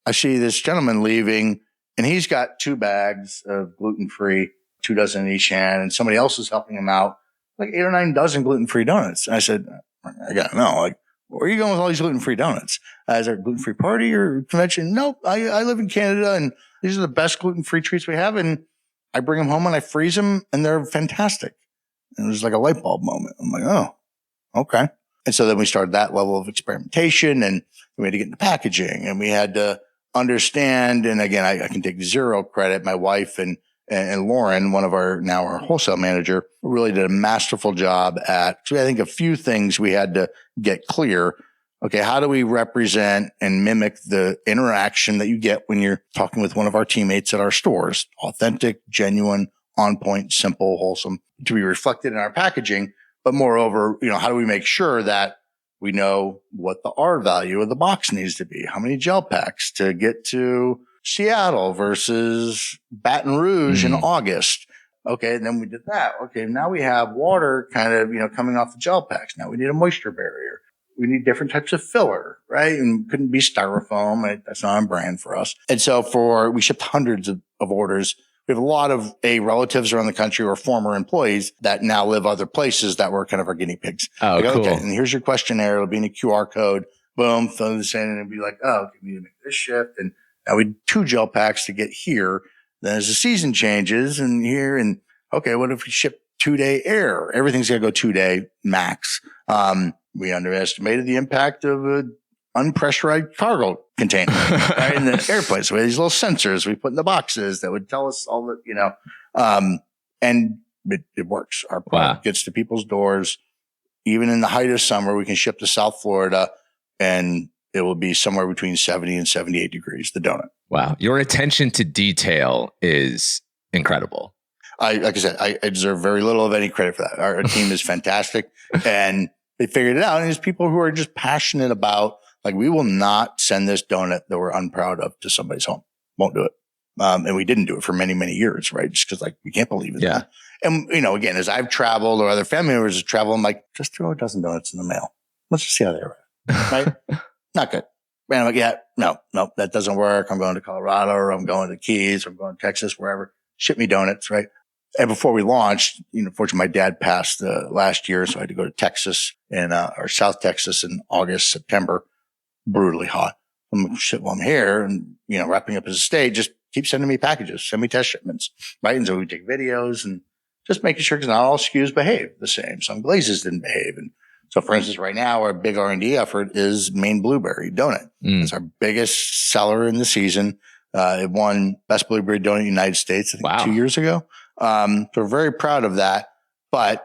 I see this gentleman leaving and he's got 2 bags of gluten-free, 2 dozen in each hand, and somebody else is helping him out, like 8 or 9 dozen gluten-free donuts. And I said, I gotta know, where are you going with all these gluten-free donuts? Is there a gluten-free party or convention? Nope. I live in Canada and these are the best gluten-free treats we have. And I bring them home and I freeze them and they're fantastic. And it was like a light bulb moment. I'm like, oh, okay. And so then we started that level of experimentation and we had to get into packaging and we had to understand. And again, I can take zero credit. My wife and Lauren, our wholesale manager, really did a masterful job at, so I think a few things we had to get clear. Okay, how do we represent and mimic the interaction that you get when you're talking with one of our teammates at our stores? Authentic, genuine, on point, simple, wholesome, to be reflected in our packaging. But moreover, how do we make sure that we know what the R value of the box needs to be? How many gel packs to get to Seattle versus Baton Rouge in August? Okay. And then we did that. Okay. Now we have water kind of, coming off the gel packs. Now we need a moisture barrier. We need different types of filler, right? And couldn't be styrofoam. That's not on brand for us. And so we shipped hundreds of orders. We have a lot of relatives around the country or former employees that now live other places that were kind of our guinea pigs. Oh, cool. Okay, and here's your questionnaire. It'll be in a QR code. Boom, throw this in and it'd be like, oh, we need to make this shift. And now we 2 gel packs to get here. Then as the season changes okay, what if we ship 2-day air? Everything's got to go 2-day max. We underestimated the impact of an unpressurized cargo container right in the airplane. So we had these little sensors we put in the boxes that would tell us all the, and it works. Our product gets to people's doors. Even in the height of summer, we can ship to South Florida and it will be somewhere between 70 and 78 degrees, the donut. Wow. Your attention to detail is incredible. Like I said, I deserve very little of any credit for that. Our team is fantastic and they figured it out. And there's people who are just passionate about, like, we will not send this donut that we're unproud of to somebody's home. Won't do it. And we didn't do it for many, many years, right? Just because, like, we can't believe it. Yeah. And, again, as I've traveled or other family members have traveled, I'm like, just throw a dozen donuts in the mail. Let's just see how they arrive. Right? Not good. And I'm like, yeah, no, that doesn't work. I'm going to Colorado or I'm going to Keys or I'm going to Texas, wherever. Ship me donuts, right? And before we launched, fortunately, my dad passed last year, so I had to go to Texas or South Texas in August, September, brutally hot. I'm like, shit, well, I'm here and, wrapping up his estate, just keep sending me packages, send me test shipments, right? And so we take videos and just making sure because not all SKUs behave the same. Some glazes didn't behave. And so, for instance, right now, our big R&D effort is Maine Blueberry Donut. It's our biggest seller in the season. It won Best Blueberry Donut in the United States, I think 2 years ago. So we're very proud of that, but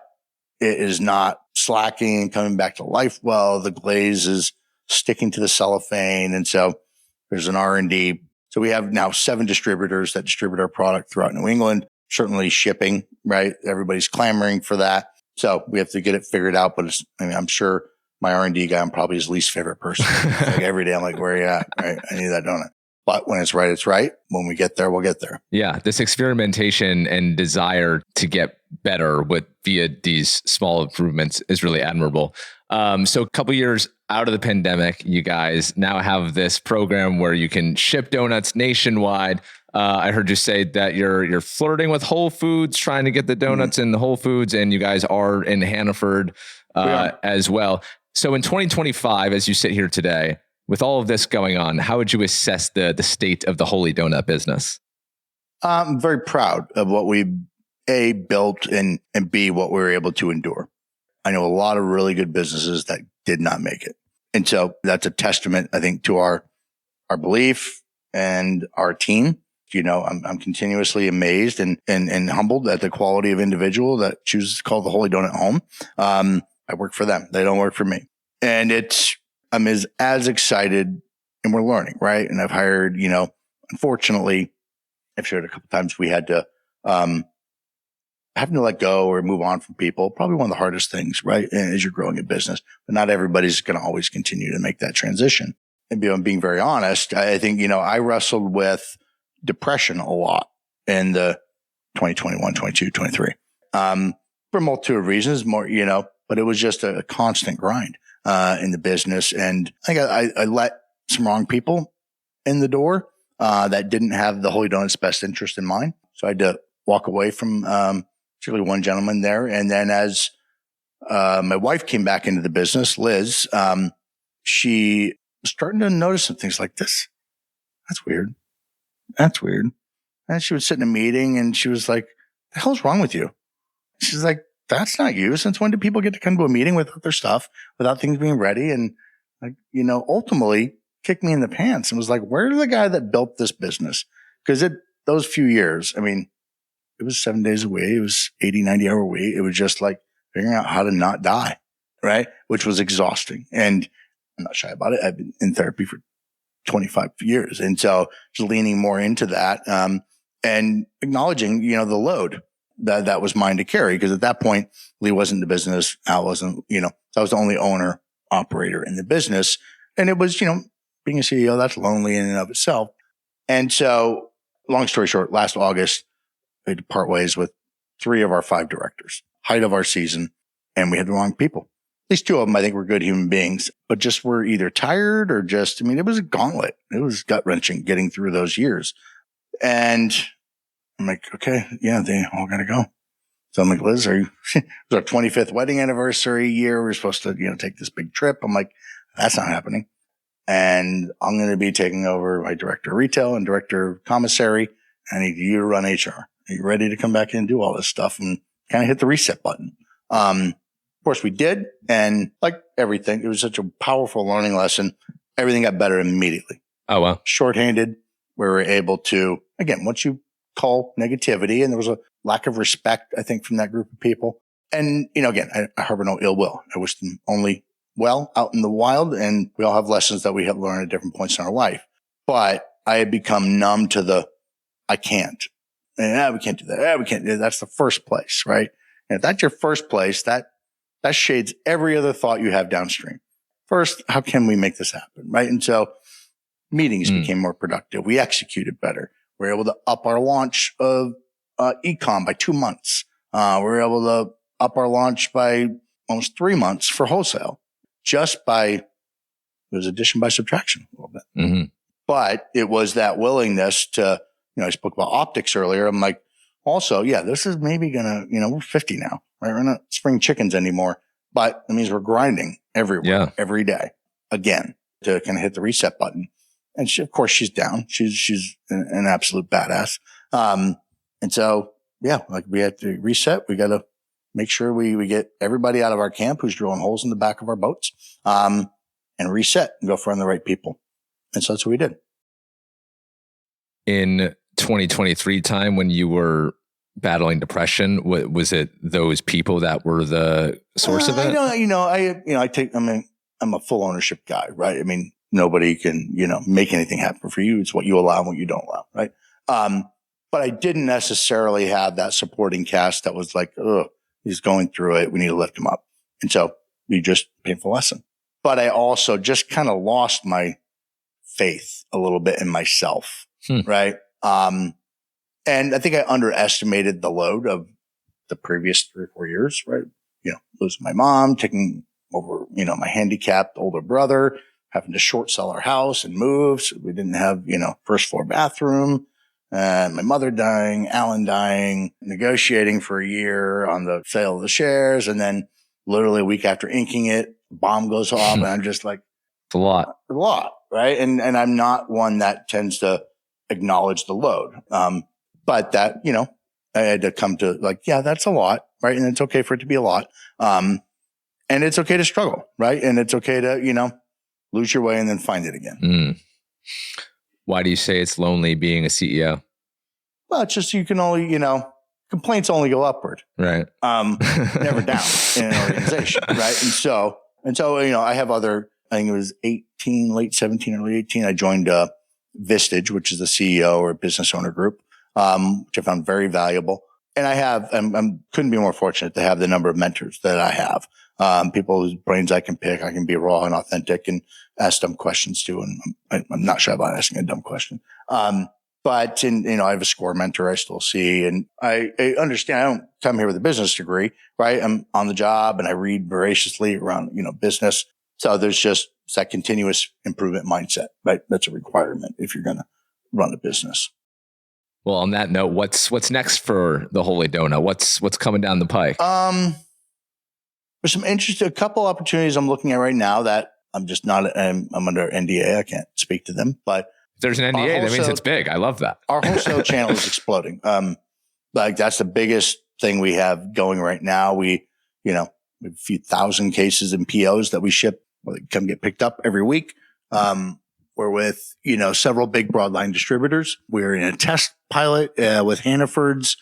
it is not slacking and coming back to life well. The glaze is sticking to the cellophane. And so there's an R&D. So we have now 7 distributors that distribute our product throughout New England, certainly shipping, right? Everybody's clamoring for that. So we have to get it figured out, but I'm sure my R&D guy, I'm probably his least favorite person. Like every day I'm like, where are you at? Right? I need that donut. But when it's right, it's right. When we get there, we'll get there. Yeah. This experimentation and desire to get better via these small improvements is really admirable. So a couple years out of the pandemic, you guys now have this program where you can ship donuts nationwide. I heard you say that you're flirting with Whole Foods, trying to get the donuts in the Whole Foods, and you guys are in Hannaford as well. So in 2025, as you sit here today, with all of this going on, how would you assess the state of the Holy Donut business? I'm very proud of what we A, built and B, what we were able to endure. I know a lot of really good businesses that did not make it. And so that's a testament, I think, to our belief and our team. I'm continuously amazed and humbled at the quality of individual that chooses to call the Holy Donut home. I work for them. They don't work for me. And I'm as excited and we're learning, right? And I've hired, unfortunately, I've shared a couple times we had to, having to let go or move on from people, probably one of the hardest things, right? As you're growing a business, but not everybody's going to always continue to make that transition. And being very honest, I think, I wrestled with depression a lot in the 2021, 22, 23, for a multitude of reasons, more, but it was just a constant grind, in the business. And I think I let some wrong people in the door, that didn't have the Holy Donut's best interest in mind. So I had to walk away from, particularly one gentleman there. And then as, my wife came back into the business, Liz, she was starting to notice some things like this. That's weird. And she would sit in a meeting and she was like, the hell's wrong with you? She's like, that's not you. Since when do people get to come to a meeting without their stuff, without things being ready? And ultimately kicked me in the pants and was like, where's the guy that built this business? Because those few years, it was 7 days a week. It was 80, 90 hour week. It was just like figuring out how to not die, right? Which was exhausting. And I'm not shy about it. I've been in therapy for 25 years. And so just leaning more into that, and acknowledging, the load that was mine to carry. Because at that point, Lee wasn't in the business. Al wasn't, I was the only owner operator in the business. And it was, being a CEO, that's lonely in and of itself. And so long story short, last August, we had to part ways with 3 of our 5 directors, height of our season, and we had the wrong people. At least 2 of them, I think, were good human beings, but just were either tired or just, it was a gauntlet. It was gut wrenching getting through those years. And I'm like, okay, yeah, they all got to go. So I'm like, Liz, it was our 25th wedding anniversary year. We're supposed to, take this big trip. I'm like, that's not happening. And I'm going to be taking over my director of retail and director of commissary. I need you to run HR. Are you ready to come back in and do all this stuff? And kind of hit the reset button. Of course we did. And like everything, it was such a powerful learning lesson. Everything got better immediately. Oh, wow. Shorthanded. We were able to, again, once you call negativity, and there was a lack of respect, I think, from that group of people. And, again, I harbor no ill will. I wish them only well out in the wild. And we all have lessons that we have learned at different points in our life. But I had become numb to the, I can't. And we can't do that. We can't do that. That's the first place, right? And if that's your first place, that shades every other thought you have downstream. First, how can we make this happen, right? And so meetings became more productive. We executed better. We were able to up our launch of e-com by 2 months. We were able to up our launch by almost 3 months for wholesale, just by, it was addition by subtraction a little bit. Mm-hmm. But it was that willingness to, I spoke about optics earlier. I'm like, also, this is maybe gonna, we're 50 now, right? We're not spring chickens anymore, but it means we're grinding everywhere, every day, again, to kind of hit the reset button. And of course, she's down. She's an absolute badass. And so, like we had to reset. We got to make sure we get everybody out of our camp who's drilling holes in the back of our boats, and reset and go find the right people. And so that's what we did. In 2023 time, when you were battling depression, was it those people that were the source of it? I'm a full ownership guy, right? I mean, nobody can, make anything happen for you. It's what you allow and what you don't allow, right? But I didn't necessarily have that supporting cast that was like, oh, he's going through it. We need to lift him up. And so we just painful lesson. But I also just kind of lost my faith a little bit in myself, right? And I think I underestimated the load of the previous 3 or 4 years, right? Losing my mom, taking over, my handicapped older brother, having to short sell our house and move. So we didn't have, first floor bathroom. My mother dying, Alan dying, negotiating for a year on the sale of the shares. And then literally a week after inking it, bomb goes off. And I'm just like, it's a lot, right? And I'm not one that tends to acknowledge the load. But that, I had to come to like, that's a lot, right? And it's okay for it to be a lot. And it's okay to struggle, right? And it's okay to, lose your way and then find it again. Why do you say it's lonely being a CEO? Well, it's just, you can only, complaints only go upward. Right. Never down in an organization. Right. And so, I have other, I think it was 18, late 17, early 18. I joined, Vistage, which is the CEO or business owner group, which I found very valuable. And I couldn't be more fortunate to have the number of mentors that I have. People whose brains I can pick. I can be raw and authentic and ask dumb questions too. And I'm not shy about asking a dumb question. But I have a score mentor I still see, and I understand I don't come here with a business degree, right? I'm on the job and I read voraciously around, business. So there's just that continuous improvement mindset, right? That's a requirement if you're going to run a business. Well, on that note, what's next for the Holy Donut? What's coming down the pike? There's some a couple opportunities I'm looking at right now that I'm just not, I'm under NDA. I can't speak to them, but if there's an NDA, that means it's big. I love that. Our wholesale channel is exploding. That's the biggest thing we have going right now. We have a few thousand cases and POs that we ship, they come get picked up every week. We're with, several big broadline distributors. We're in a test pilot with Hannaford's,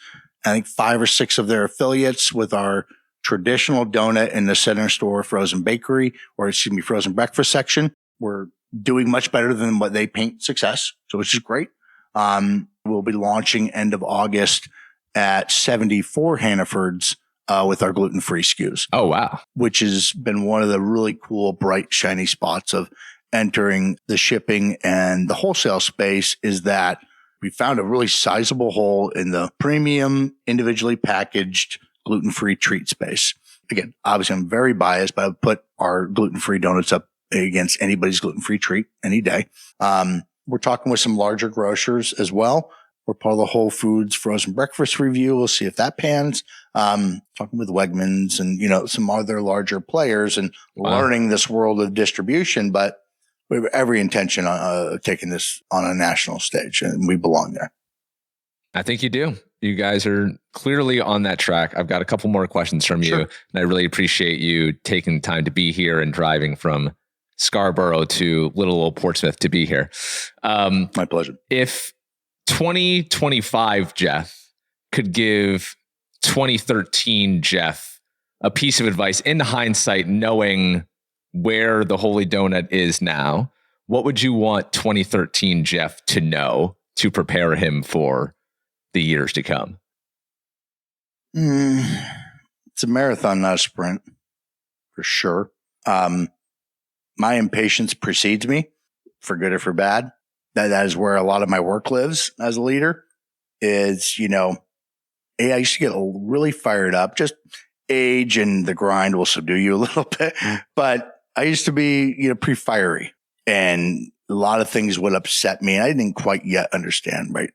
I think 5 or 6 of their affiliates with our traditional donut in the center store frozen bakery, frozen breakfast section. We're doing much better than what they paint success, so which is great. We'll be launching end of August at 74 Hannaford's with our gluten-free SKUs. Oh, wow. Which has been one of the really cool, bright, shiny spots of entering the shipping and the wholesale space, is that we found a really sizable hole in the premium, individually packaged gluten-free treat space. Again, obviously I'm very biased, but I put our gluten-free donuts up against anybody's gluten-free treat any day. We're talking with some larger grocers as well. We're part of the Whole Foods frozen breakfast review. We'll see if that pans. Talking with Wegmans and, some other larger players and learning this world of distribution, but we have every intention on taking this on a national stage, and we belong there. I think you do. You guys are clearly on that track. I've got a couple more questions from you, and I really appreciate you taking the time to be here and driving from Scarborough to little old Portsmouth to be here. My pleasure. If 2025 Jeff could give 2013 Jeff a piece of advice in hindsight, knowing where the Holy Donut is now, what would you want 2013 Jeff to know to prepare him for the years to come? It's a marathon, not a sprint, for sure. My impatience precedes me, for good or for bad. That is where a lot of my work lives as a leader. Is, I used to get really fired up. Just age and the grind will subdue you a little bit. But I used to be, pretty fiery, and a lot of things would upset me. And I didn't quite yet understand, right,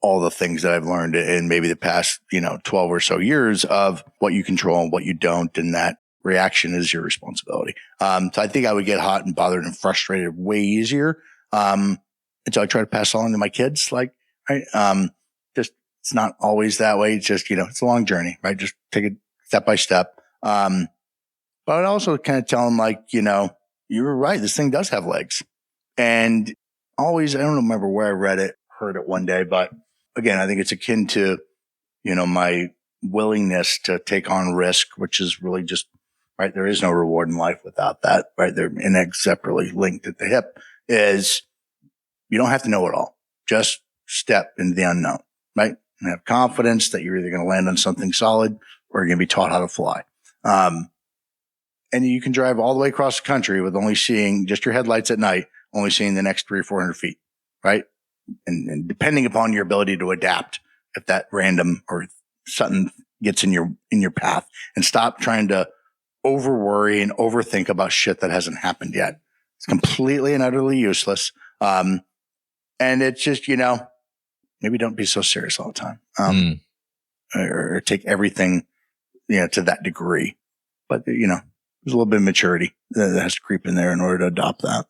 all the things that I've learned in maybe the past, 12 or so years of what you control and what you don't. And that reaction is your responsibility. So I think I would get hot and bothered and frustrated way easier. And so I try to pass along to my kids, right? Just, it's not always that way. It's just, it's a long journey, right? Just take it step by step. But I'd also kind of tell them, you were right. This thing does have legs. And always, I don't remember where I heard it one day, but again, I think it's akin to, my willingness to take on risk, which is really just, right? There is no reward in life without that, right? They're inexorably linked at the hip. Is you don't have to know it all. Just step into the unknown, right? And have confidence that you're either going to land on something solid or you're going to be taught how to fly. And you can drive all the way across the country with only seeing just your headlights at night, only seeing the next 300 or 400 feet, right? And depending upon your ability to adapt, if that random or something gets in your path, and stop trying to over worry and overthink about shit that hasn't happened yet. It's completely and utterly useless. And it's just, maybe don't be so serious all the time. Or take everything, to that degree. But, there's a little bit of maturity that has to creep in there in order to adopt that.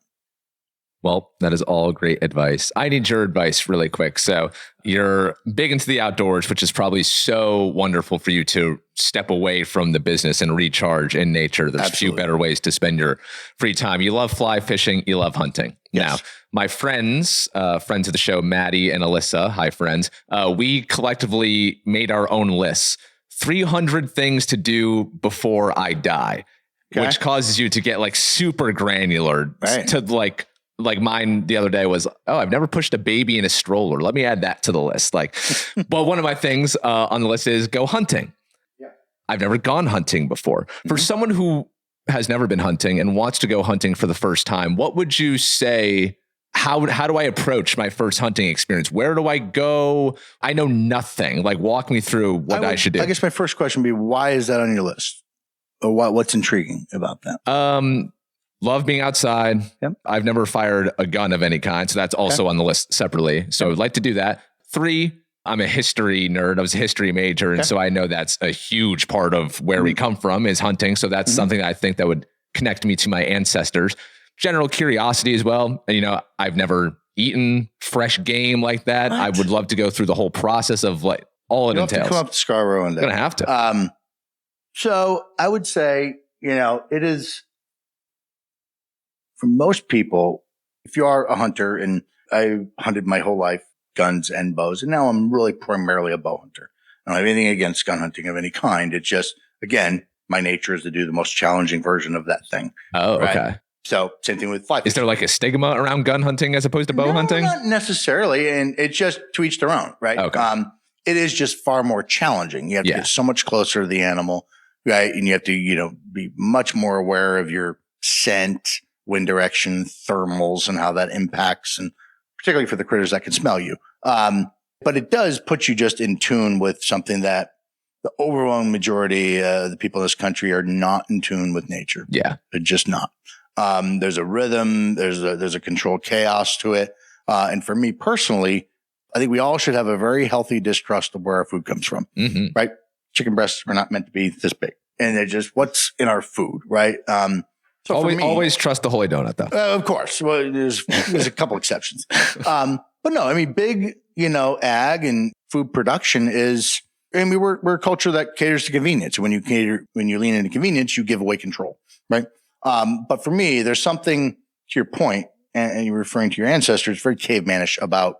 Well, that is all great advice. I need your advice really quick. So you're big into the outdoors, which is probably so wonderful for you to step away from the business and recharge in nature. There's a few better ways to spend your free time. You love fly fishing. You love hunting. Yes. Now, my friends of the show, Maddie and Alyssa, hi friends, we collectively made our own lists. 300 things to do before I die, which causes you to get super granular, right? To like mine the other day was, I've never pushed a baby in a stroller. Let me add that to the list. But one of my things on the list is go hunting. Yeah. I've never gone hunting before. Mm-hmm. For someone who has never been hunting and wants to go hunting for the first time, what would you say? How do I approach my first hunting experience? Where do I go? I know nothing. Walk me through what I should do. I guess my first question would be, why is that on your list? Or what's intriguing about that? Love being outside. Yep. I've never fired a gun of any kind. So that's also on the list separately. So I'd like to do that. 3, I'm a history nerd. I was a history major. And so I know that's a huge part of where we come from is hunting. So that's something that I think that would connect me to my ancestors. General curiosity as well. And, I've never eaten fresh game like that. What? I would love to go through the whole process of all it entails. Have to come up to Scarborough and I'm going to have to. So I would say, it is, for most people, if you are a hunter, and I hunted my whole life, guns and bows, and now I'm really primarily a bow hunter. I don't have anything against gun hunting of any kind. It's just, again, my nature is to do the most challenging version of that thing. Oh, right? Okay. So same thing with fly fishing. Is there a stigma around gun hunting as opposed to bow hunting? Not necessarily. And it's just to each their own, right? Okay. It is just far more challenging. You have to get so much closer to the animal, right? And you have to, be much more aware of your scent, wind direction, thermals, and how that impacts, and particularly for the critters that can smell you. But it does put you just in tune with something that the overwhelming majority of the people in this country are not in tune with nature. Yeah. They're just not. There's a rhythm, there's a controlled chaos to it. And for me personally, I think we all should have a very healthy distrust of where our food comes from, right? Chicken breasts are not meant to be this big, and they're just what's in our food, right? So always trust the Holy Donut, though. Of course. Well, there's a couple exceptions. But no, big ag and food production is, we're a culture that caters to convenience. When you lean into convenience, you give away control, right? But for me, there's something to your point, and you're referring to your ancestors, very cavemanish about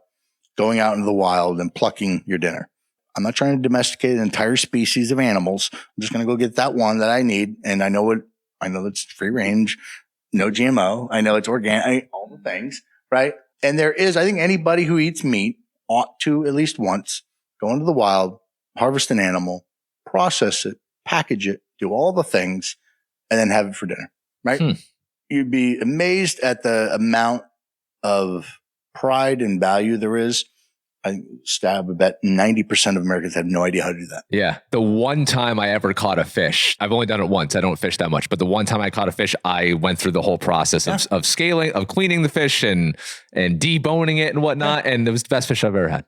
going out into the wild and plucking your dinner. I'm not trying to domesticate an entire species of animals. I'm just going to go get that one that I need. And I know it's free range, no GMO. I know it's organic, all the things, right? And I think anybody who eats meat ought to at least once go into the wild, harvest an animal, process it, package it, do all the things, and then have it for dinner, right? You'd be amazed at the amount of pride and value there is. I bet 90% of Americans have no idea how to do that. Yeah. The one time I ever caught a fish, I've only done it once. I don't fish that much, but the one time I caught a fish, I went through the whole process of scaling, of cleaning the fish and deboning it and whatnot. And it was the best fish I've ever had.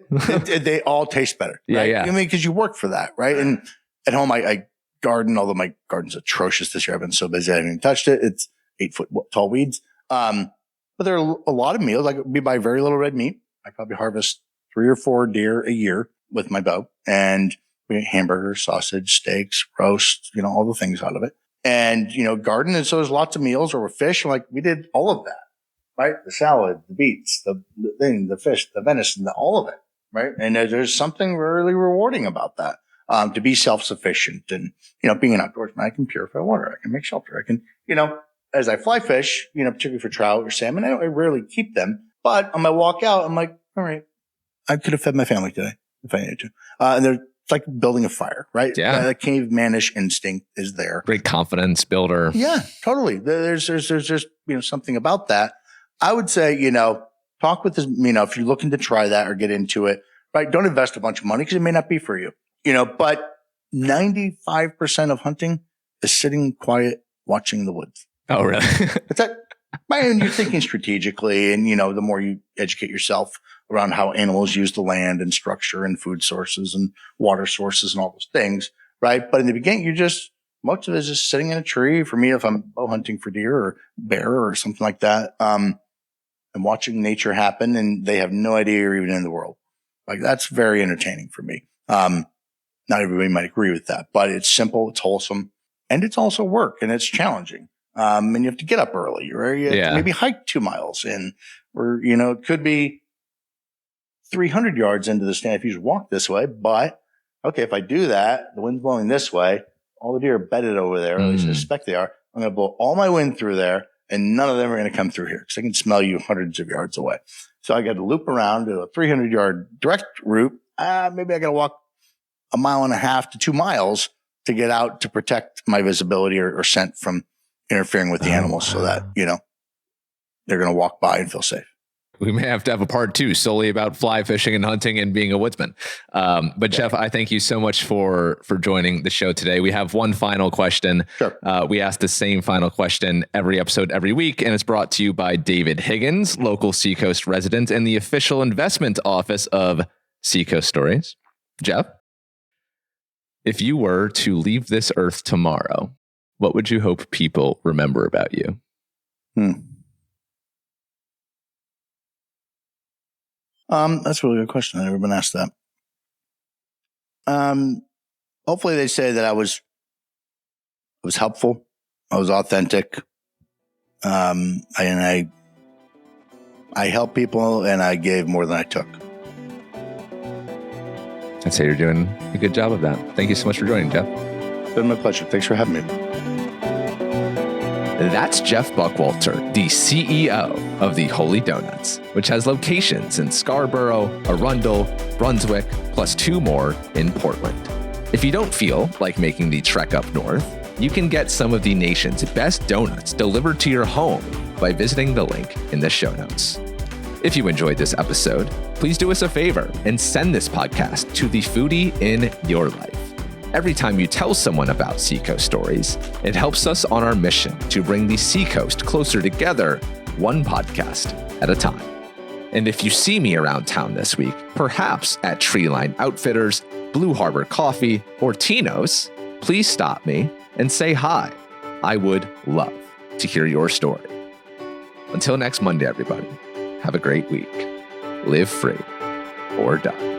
They all taste better. Right? Yeah. Because you work for that, right? And at home, I garden, although my garden's atrocious this year. I've been so busy, I haven't even touched it. It's 8 foot tall weeds. But there are a lot of meals. We buy very little red meat. I probably harvest 3 or 4 deer a year with my bow, and we get hamburgers, sausage, steaks, roast, all the things out of it. And, garden. And so there's lots of meals, or with fish. We did all of that, right? The salad, the beets, the fish, the venison, all of it, right? And there's something really rewarding about that. To be self-sufficient and, being an outdoorsman, I can purify water. I can make shelter. I can, as I fly fish, particularly for trout or salmon, I rarely keep them. But on my walk out, I'm like, all right, I could have fed my family today if I needed to. And it's like building a fire, right? Yeah. The cavemanish instinct is there. Great confidence builder. Yeah, totally. There's just, something about that. I would say, talk with this, if you're looking to try that or get into it, right? Don't invest a bunch of money because it may not be for you, but 95% of hunting is sitting quiet, watching the woods. Oh, really? It's that. And you're thinking strategically, and the more you educate yourself around how animals use the land and structure and food sources and water sources and all those things, right? But in the beginning, most of it is just sitting in a tree. For me, if I'm bow hunting for deer or bear or something like that, and watching nature happen, and they have no idea you're even in the world. That's very entertaining for me. Not everybody might agree with that, but it's simple, it's wholesome, and it's also work, and it's challenging. And you have to get up early, right? You have to maybe hike 2 miles or it could be 300 yards into the stand if you just walk this way. But okay, if I do that, the wind's blowing this way, all the deer are bedded over there, or at least I suspect they are. I'm going to blow all my wind through there, and none of them are going to come through here because I can smell you hundreds of yards away. So I got to loop around to a 300-yard direct route. Maybe I got to walk 1.5 miles to 2 miles to get out to protect my visibility or scent from interfering with the animals so that, they're going to walk by and feel safe. We may have to have a part 2 solely about fly fishing and hunting and being a woodsman. But Jeff, I thank you so much for joining the show today. We have one final question. Sure. We ask the same final question every episode, every week, and it's brought to you by David Higgins, local Seacoast resident and the official investment office of Seacoast Stories. Jeff, if you were to leave this earth tomorrow, what would you hope people remember about you? That's a really good question. I've never been asked that. Hopefully they say that I was helpful. I was authentic. And I helped people and I gave more than I took. I'd say you're doing a good job of that. Thank you so much for joining, Jeff. It's been my pleasure. Thanks for having me. That's Jeff Buckwalter, the CEO of the Holy Donuts, which has locations in Scarborough, Arundel, Brunswick, plus 2 more in Portland. If you don't feel like making the trek up north, you can get some of the nation's best donuts delivered to your home by visiting the link in the show notes. If you enjoyed this episode, please do us a favor and send this podcast to the foodie in your life. Every time you tell someone about Seacoast Stories, it helps us on our mission to bring the Seacoast closer together, one podcast at a time. And if you see me around town this week, perhaps at Treeline Outfitters, Blue Harbor Coffee, or Tino's, please stop me and say hi. I would love to hear your story. Until next Monday, everybody, have a great week. Live free. or die.